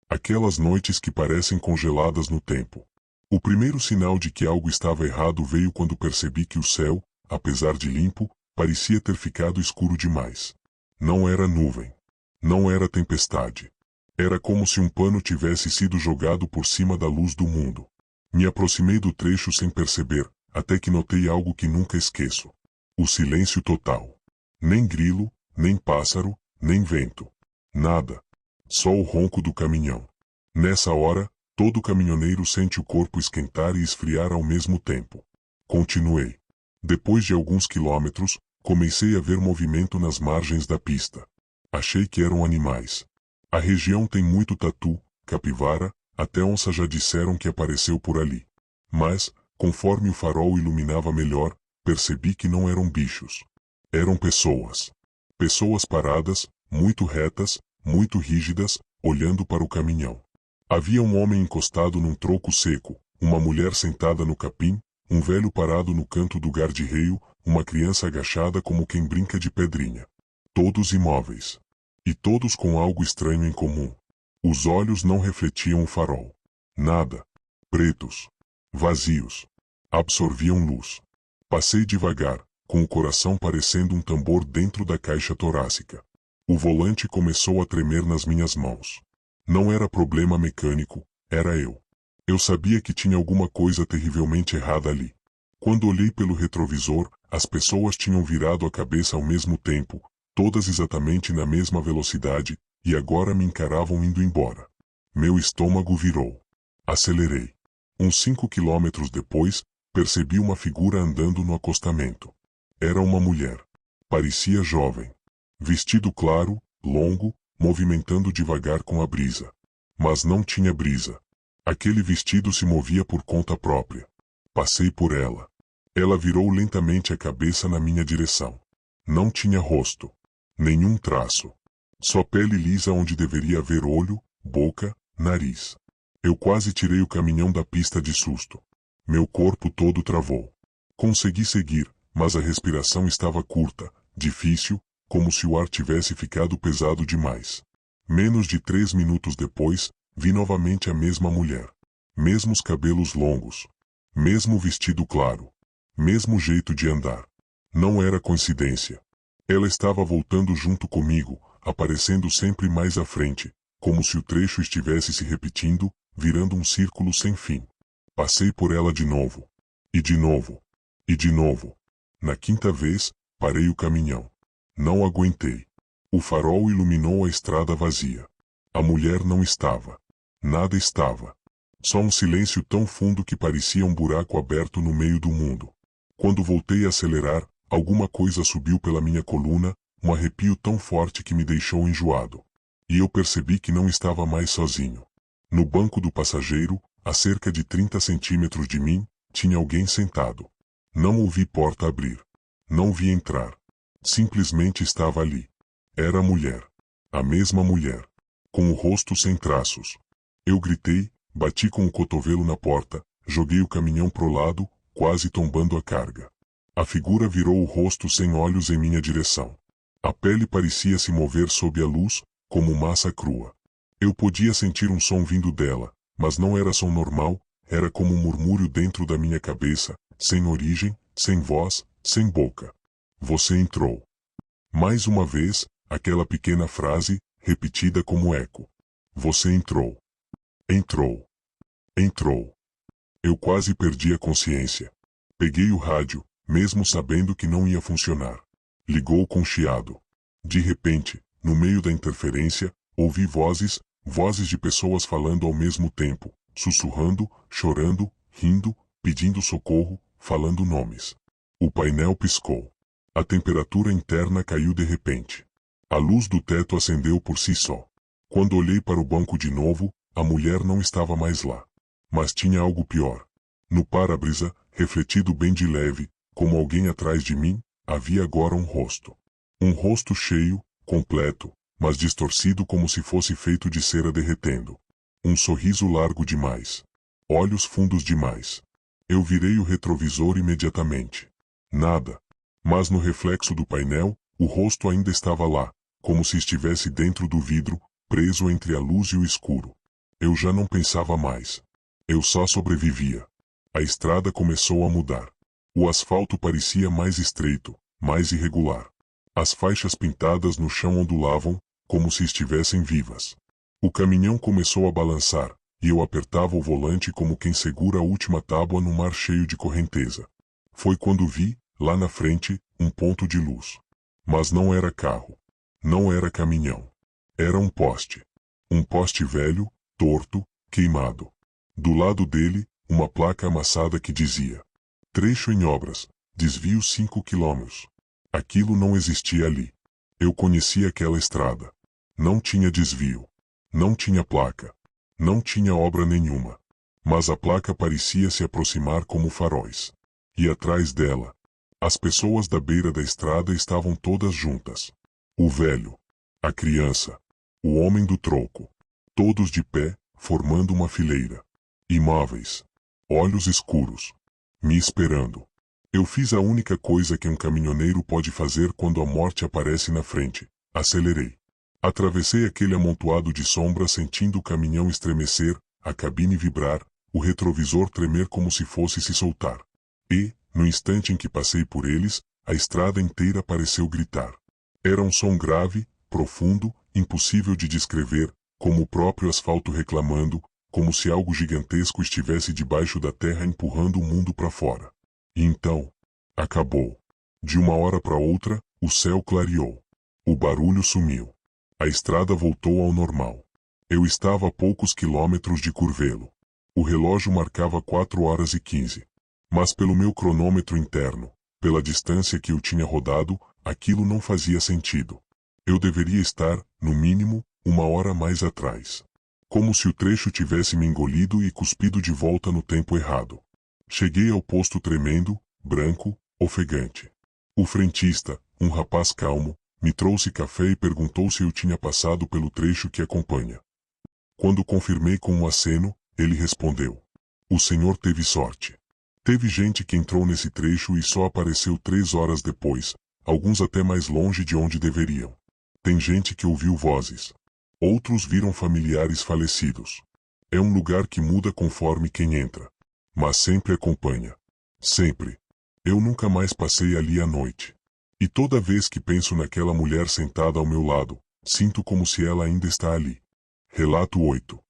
Aquelas noites que parecem congeladas no tempo. O primeiro sinal de que algo estava errado veio quando percebi que o céu, apesar de limpo, parecia ter ficado escuro demais. Não era nuvem. Não era tempestade. Era como se um pano tivesse sido jogado por cima da luz do mundo. Me aproximei do trecho sem perceber, até que notei algo que nunca esqueço. O silêncio total. Nem grilo, nem pássaro, nem vento. Nada. Só o ronco do caminhão. Nessa hora, todo caminhoneiro sente o corpo esquentar e esfriar ao mesmo tempo. Continuei. Depois de alguns quilômetros, comecei a ver movimento nas margens da pista. Achei que eram animais. A região tem muito tatu, capivara, até onça já disseram que apareceu por ali. Mas, conforme o farol iluminava melhor, percebi que não eram bichos. Eram pessoas. Pessoas paradas, muito retas, muito rígidas, olhando para o caminhão. Havia um homem encostado num troco seco, uma mulher sentada no capim, um velho parado no canto do guarda-reio, uma criança agachada como quem brinca de pedrinha. Todos imóveis. E todos com algo estranho em comum. Os olhos não refletiam o farol. Nada. Pretos. Vazios. Absorviam luz. Passei devagar, com o coração parecendo um tambor dentro da caixa torácica. O volante começou a tremer nas minhas mãos. Não era problema mecânico, era eu. Eu sabia que tinha alguma coisa terrivelmente errada ali. Quando olhei pelo retrovisor, as pessoas tinham virado a cabeça ao mesmo tempo, todas exatamente na mesma velocidade, e agora me encaravam indo embora. Meu estômago virou. Acelerei. Uns 5 quilômetros depois, percebi uma figura andando no acostamento. Era uma mulher. Parecia jovem. Vestido claro, longo, movimentando devagar com a brisa. Mas não tinha brisa. Aquele vestido se movia por conta própria. Passei por ela. Ela virou lentamente a cabeça na minha direção. Não tinha rosto. Nenhum traço. Só pele lisa onde deveria haver olho, boca, nariz. Eu quase tirei o caminhão da pista de susto. Meu corpo todo travou. Consegui seguir, mas a respiração estava curta, difícil, como se o ar tivesse ficado pesado demais. Menos de 3 minutos depois, vi novamente a mesma mulher. Mesmos cabelos longos. Mesmo vestido claro. Mesmo jeito de andar. Não era coincidência. Ela estava voltando junto comigo, aparecendo sempre mais à frente, como se o trecho estivesse se repetindo, virando um círculo sem fim. Passei por ela de novo. E de novo. E de novo. Na quinta vez, parei o caminhão. Não aguentei. O farol iluminou a estrada vazia. A mulher não estava. Nada estava. Só um silêncio tão fundo que parecia um buraco aberto no meio do mundo. Quando voltei a acelerar, alguma coisa subiu pela minha coluna, um arrepio tão forte que me deixou enjoado. E eu percebi que não estava mais sozinho. No banco do passageiro, a cerca de 30 centímetros de mim, tinha alguém sentado. Não ouvi porta abrir. Não vi entrar. Simplesmente estava ali. Era a mulher. A mesma mulher. Com o rosto sem traços. Eu gritei, bati com o cotovelo na porta, joguei o caminhão pro lado, quase tombando a carga. A figura virou o rosto sem olhos em minha direção. A pele parecia se mover sob a luz, como massa crua. Eu podia sentir um som vindo dela, mas não era som normal, era como um murmúrio dentro da minha cabeça, sem origem, sem voz, sem boca. Você entrou. Mais uma vez, aquela pequena frase, repetida como eco. Você entrou. Entrou. Entrou. Eu quase perdi a consciência. Peguei o rádio, mesmo sabendo que não ia funcionar. Ligou com chiado. De repente, no meio da interferência, ouvi vozes de pessoas falando ao mesmo tempo, sussurrando, chorando, rindo, pedindo socorro, falando nomes. O painel piscou. A temperatura interna caiu de repente. A luz do teto acendeu por si só. Quando olhei para o banco de novo, a mulher não estava mais lá. Mas tinha algo pior. No para-brisa, refletido bem de leve, como alguém atrás de mim, havia agora um rosto. Um rosto cheio, completo, mas distorcido como se fosse feito de cera derretendo. Um sorriso largo demais. Olhos fundos demais. Eu virei o retrovisor imediatamente. Nada. Mas no reflexo do painel, o rosto ainda estava lá, como se estivesse dentro do vidro, preso entre a luz e o escuro. Eu já não pensava mais. Eu só sobrevivia. A estrada começou a mudar. O asfalto parecia mais estreito, mais irregular. As faixas pintadas no chão ondulavam, como se estivessem vivas. O caminhão começou a balançar, e eu apertava o volante como quem segura a última tábua no mar cheio de correnteza. Foi quando vi, lá na frente, um ponto de luz. Mas não era carro. Não era caminhão. Era um poste. Um poste velho, torto, queimado. Do lado dele, uma placa amassada que dizia: trecho em obras, desvio 5 quilômetros. Aquilo não existia ali. Eu conhecia aquela estrada. Não tinha desvio. Não tinha placa. Não tinha obra nenhuma. Mas a placa parecia se aproximar como faróis. E atrás dela, as pessoas da beira da estrada estavam todas juntas. O velho, a criança, o homem do troco. Todos de pé, formando uma fileira. Imóveis. Olhos escuros. Me esperando. Eu fiz a única coisa que um caminhoneiro pode fazer quando a morte aparece na frente. Acelerei. Atravessei aquele amontoado de sombras sentindo o caminhão estremecer, a cabine vibrar, o retrovisor tremer como se fosse se soltar. E, no instante em que passei por eles, a estrada inteira pareceu gritar. Era um som grave, profundo, impossível de descrever, como o próprio asfalto reclamando, como se algo gigantesco estivesse debaixo da terra empurrando o mundo para fora. E então, acabou. De uma hora para outra, o céu clareou. O barulho sumiu. A estrada voltou ao normal. Eu estava a poucos quilômetros de Curvelo. O relógio marcava 4h15. Mas pelo meu cronômetro interno, pela distância que eu tinha rodado, aquilo não fazia sentido. Eu deveria estar, no mínimo, 1 hora mais atrás. Como se o trecho tivesse me engolido e cuspido de volta no tempo errado. Cheguei ao posto tremendo, branco, ofegante. O frentista, um rapaz calmo, me trouxe café e perguntou se eu tinha passado pelo trecho que acompanha. Quando confirmei com um aceno, ele respondeu: o senhor teve sorte. Teve gente que entrou nesse trecho e só apareceu 3 horas depois, alguns até mais longe de onde deveriam. Tem gente que ouviu vozes. Outros viram familiares falecidos. É um lugar que muda conforme quem entra. Mas sempre acompanha. Sempre. Eu nunca mais passei ali à noite. E toda vez que penso naquela mulher sentada ao meu lado, sinto como se ela ainda está ali. Relato 8.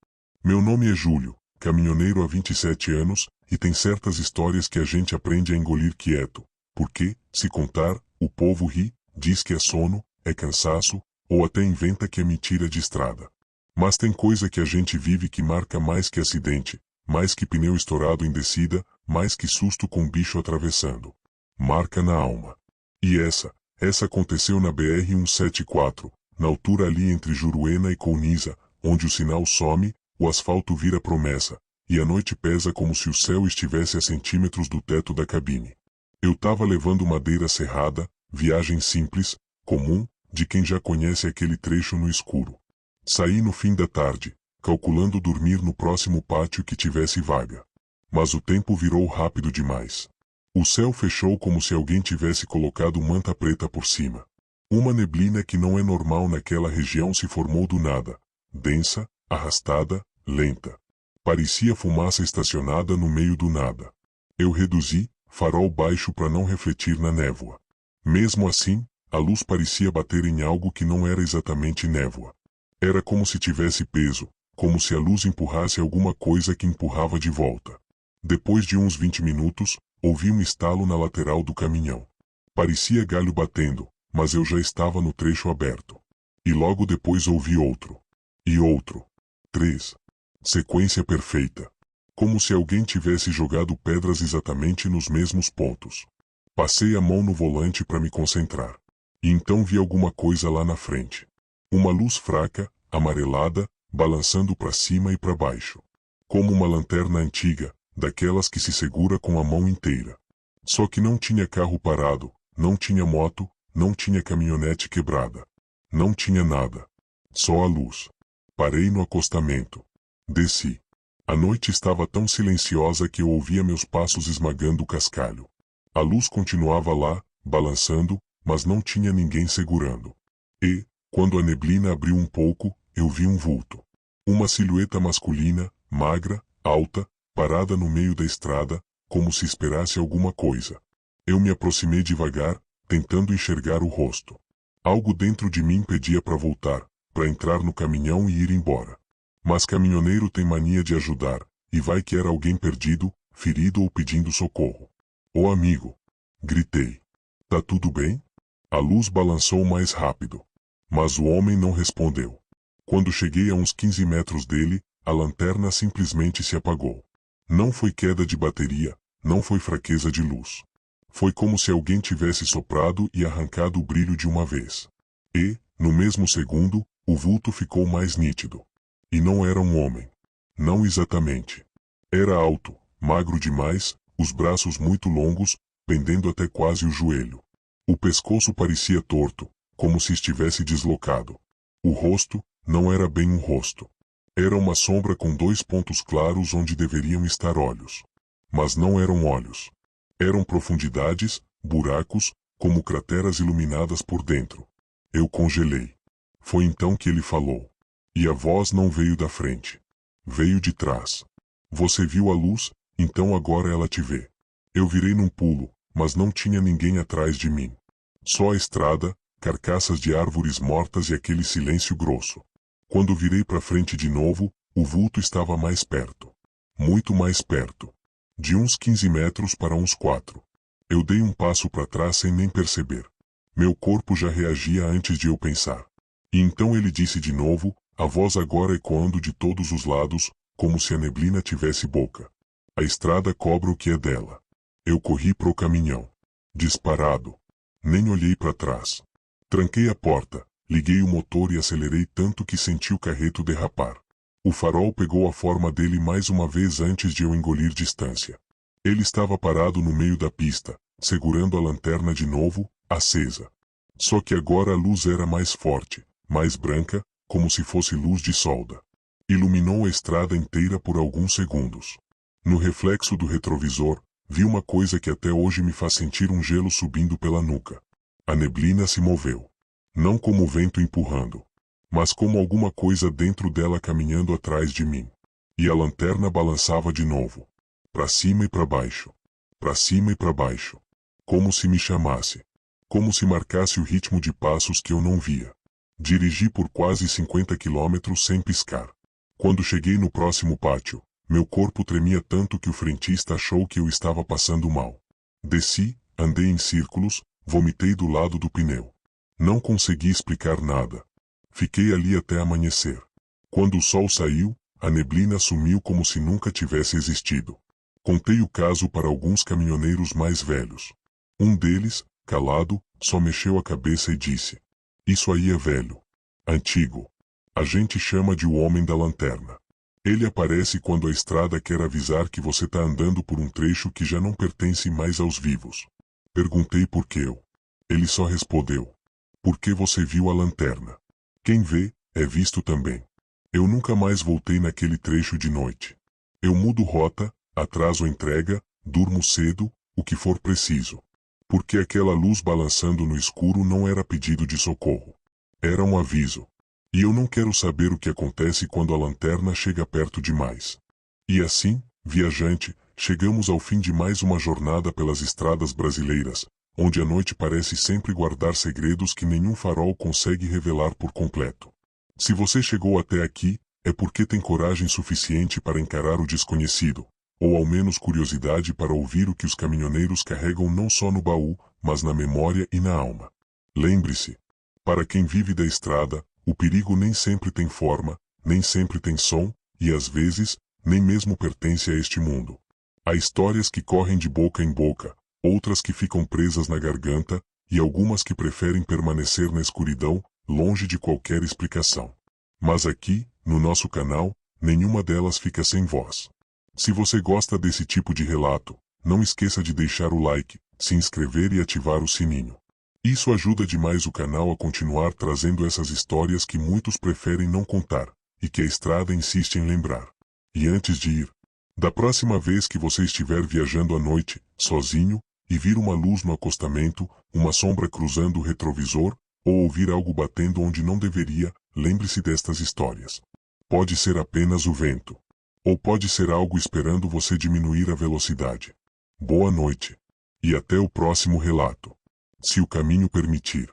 Meu nome é Júlio, caminhoneiro há 27 anos, e tem certas histórias que a gente aprende a engolir quieto, porque, se contar, o povo ri, diz que é sono, é cansaço, ou até inventa que é mentira de estrada. Mas tem coisa que a gente vive que marca mais que acidente, mais que pneu estourado em descida, mais que susto com bicho atravessando. Marca na alma. E essa aconteceu na BR-174, na altura ali entre Juruena e Colniza, onde o sinal some, o asfalto vira promessa, e a noite pesa como se o céu estivesse a centímetros do teto da cabine. Eu tava levando madeira serrada, viagem simples, comum, de quem já conhece aquele trecho no escuro. Saí no fim da tarde, calculando dormir no próximo pátio que tivesse vaga. Mas o tempo virou rápido demais. O céu fechou como se alguém tivesse colocado manta preta por cima. Uma neblina que não é normal naquela região se formou do nada, densa, arrastada, lenta. Parecia fumaça estacionada no meio do nada. Eu reduzi, farol baixo para não refletir na névoa. Mesmo assim, a luz parecia bater em algo que não era exatamente névoa. Era como se tivesse peso, como se a luz empurrasse alguma coisa que empurrava de volta. Depois de uns 20 minutos, ouvi um estalo na lateral do caminhão. Parecia galho batendo, mas eu já estava no trecho aberto. E logo depois ouvi outro. E outro. 3. Sequência perfeita. Como se alguém tivesse jogado pedras exatamente nos mesmos pontos. Passei a mão no volante para me concentrar. E então vi alguma coisa lá na frente. Uma luz fraca, amarelada, balançando para cima e para baixo. Como uma lanterna antiga, daquelas que se segura com a mão inteira. Só que não tinha carro parado, não tinha moto, não tinha caminhonete quebrada. Não tinha nada. Só a luz. Parei no acostamento. Desci. A noite estava tão silenciosa que eu ouvia meus passos esmagando o cascalho. A luz continuava lá, balançando, mas não tinha ninguém segurando. E, quando a neblina abriu um pouco, eu vi um vulto. Uma silhueta masculina, magra, alta, parada no meio da estrada, como se esperasse alguma coisa. Eu me aproximei devagar, tentando enxergar o rosto. Algo dentro de mim pedia para voltar, para entrar no caminhão e ir embora. Mas caminhoneiro tem mania de ajudar, e vai que era alguém perdido, ferido ou pedindo socorro. Ô amigo! Gritei. Tá tudo bem? A luz balançou mais rápido. Mas o homem não respondeu. Quando cheguei a uns 15 metros dele, a lanterna simplesmente se apagou. Não foi queda de bateria, não foi fraqueza de luz. Foi como se alguém tivesse soprado e arrancado o brilho de uma vez. E, no mesmo segundo, o vulto ficou mais nítido. E não era um homem. Não exatamente. Era alto, magro demais, os braços muito longos, pendendo até quase o joelho. O pescoço parecia torto, como se estivesse deslocado. O rosto, não era bem um rosto. Era uma sombra com 2 pontos claros onde deveriam estar olhos. Mas não eram olhos. Eram profundidades, buracos, como crateras iluminadas por dentro. Eu congelei. Foi então que ele falou. E a voz não veio da frente. Veio de trás. Você viu a luz, então agora ela te vê. Eu virei num pulo, mas não tinha ninguém atrás de mim. Só a estrada, carcaças de árvores mortas e aquele silêncio grosso. Quando virei para frente de novo, o vulto estava mais perto. Muito mais perto. De uns 15 metros para uns 4. Eu dei um passo para trás sem nem perceber. Meu corpo já reagia antes de eu pensar. E então ele disse de novo, a voz agora ecoando de todos os lados, como se a neblina tivesse boca. A estrada cobra o que é dela. Eu corri pro caminhão. Disparado. Nem olhei para trás. Tranquei a porta, liguei o motor e acelerei tanto que senti o carreto derrapar. O farol pegou a forma dele mais uma vez antes de eu engolir distância. Ele estava parado no meio da pista, segurando a lanterna de novo, acesa. Só que agora a luz era mais forte, mais branca, como se fosse luz de solda. Iluminou a estrada inteira por alguns segundos. No reflexo do retrovisor, vi uma coisa que até hoje me faz sentir um gelo subindo pela nuca. A neblina se moveu. Não como o vento empurrando, mas como alguma coisa dentro dela caminhando atrás de mim. E a lanterna balançava de novo. Para cima e para baixo. Para cima e para baixo. Como se me chamasse. Como se marcasse o ritmo de passos que eu não via. Dirigi por quase 50 quilômetros sem piscar. Quando cheguei no próximo pátio, meu corpo tremia tanto que o frentista achou que eu estava passando mal. Desci, andei em círculos, vomitei do lado do pneu. Não consegui explicar nada. Fiquei ali até amanhecer. Quando o sol saiu, a neblina sumiu como se nunca tivesse existido. Contei o caso para alguns caminhoneiros mais velhos. Um deles, calado, só mexeu a cabeça e disse: Isso aí é velho. Antigo. A gente chama de o homem da lanterna. Ele aparece quando a estrada quer avisar que você está andando por um trecho que já não pertence mais aos vivos. Perguntei por que eu. Ele só respondeu: porque você viu a lanterna. Quem vê, é visto também. Eu nunca mais voltei naquele trecho de noite. Eu mudo rota, atraso entrega, durmo cedo, o que for preciso. Porque aquela luz balançando no escuro não era pedido de socorro. Era um aviso. E eu não quero saber o que acontece quando a lanterna chega perto demais. E assim, viajante, chegamos ao fim de mais uma jornada pelas estradas brasileiras, onde a noite parece sempre guardar segredos que nenhum farol consegue revelar por completo. Se você chegou até aqui, é porque tem coragem suficiente para encarar o desconhecido, ou ao menos curiosidade para ouvir o que os caminhoneiros carregam não só no baú, mas na memória e na alma. Lembre-se, para quem vive da estrada, o perigo nem sempre tem forma, nem sempre tem som, e às vezes, nem mesmo pertence a este mundo. Há histórias que correm de boca em boca, outras que ficam presas na garganta, e algumas que preferem permanecer na escuridão, longe de qualquer explicação. Mas aqui, no nosso canal, nenhuma delas fica sem voz. Se você gosta desse tipo de relato, não esqueça de deixar o like, se inscrever e ativar o sininho. Isso ajuda demais o canal a continuar trazendo essas histórias que muitos preferem não contar, e que a estrada insiste em lembrar. E antes de ir, da próxima vez que você estiver viajando à noite, sozinho, e vir uma luz no acostamento, uma sombra cruzando o retrovisor, ou ouvir algo batendo onde não deveria, lembre-se destas histórias. Pode ser apenas o vento. Ou pode ser algo esperando você diminuir a velocidade. Boa noite. E até o próximo relato. Se o caminho permitir.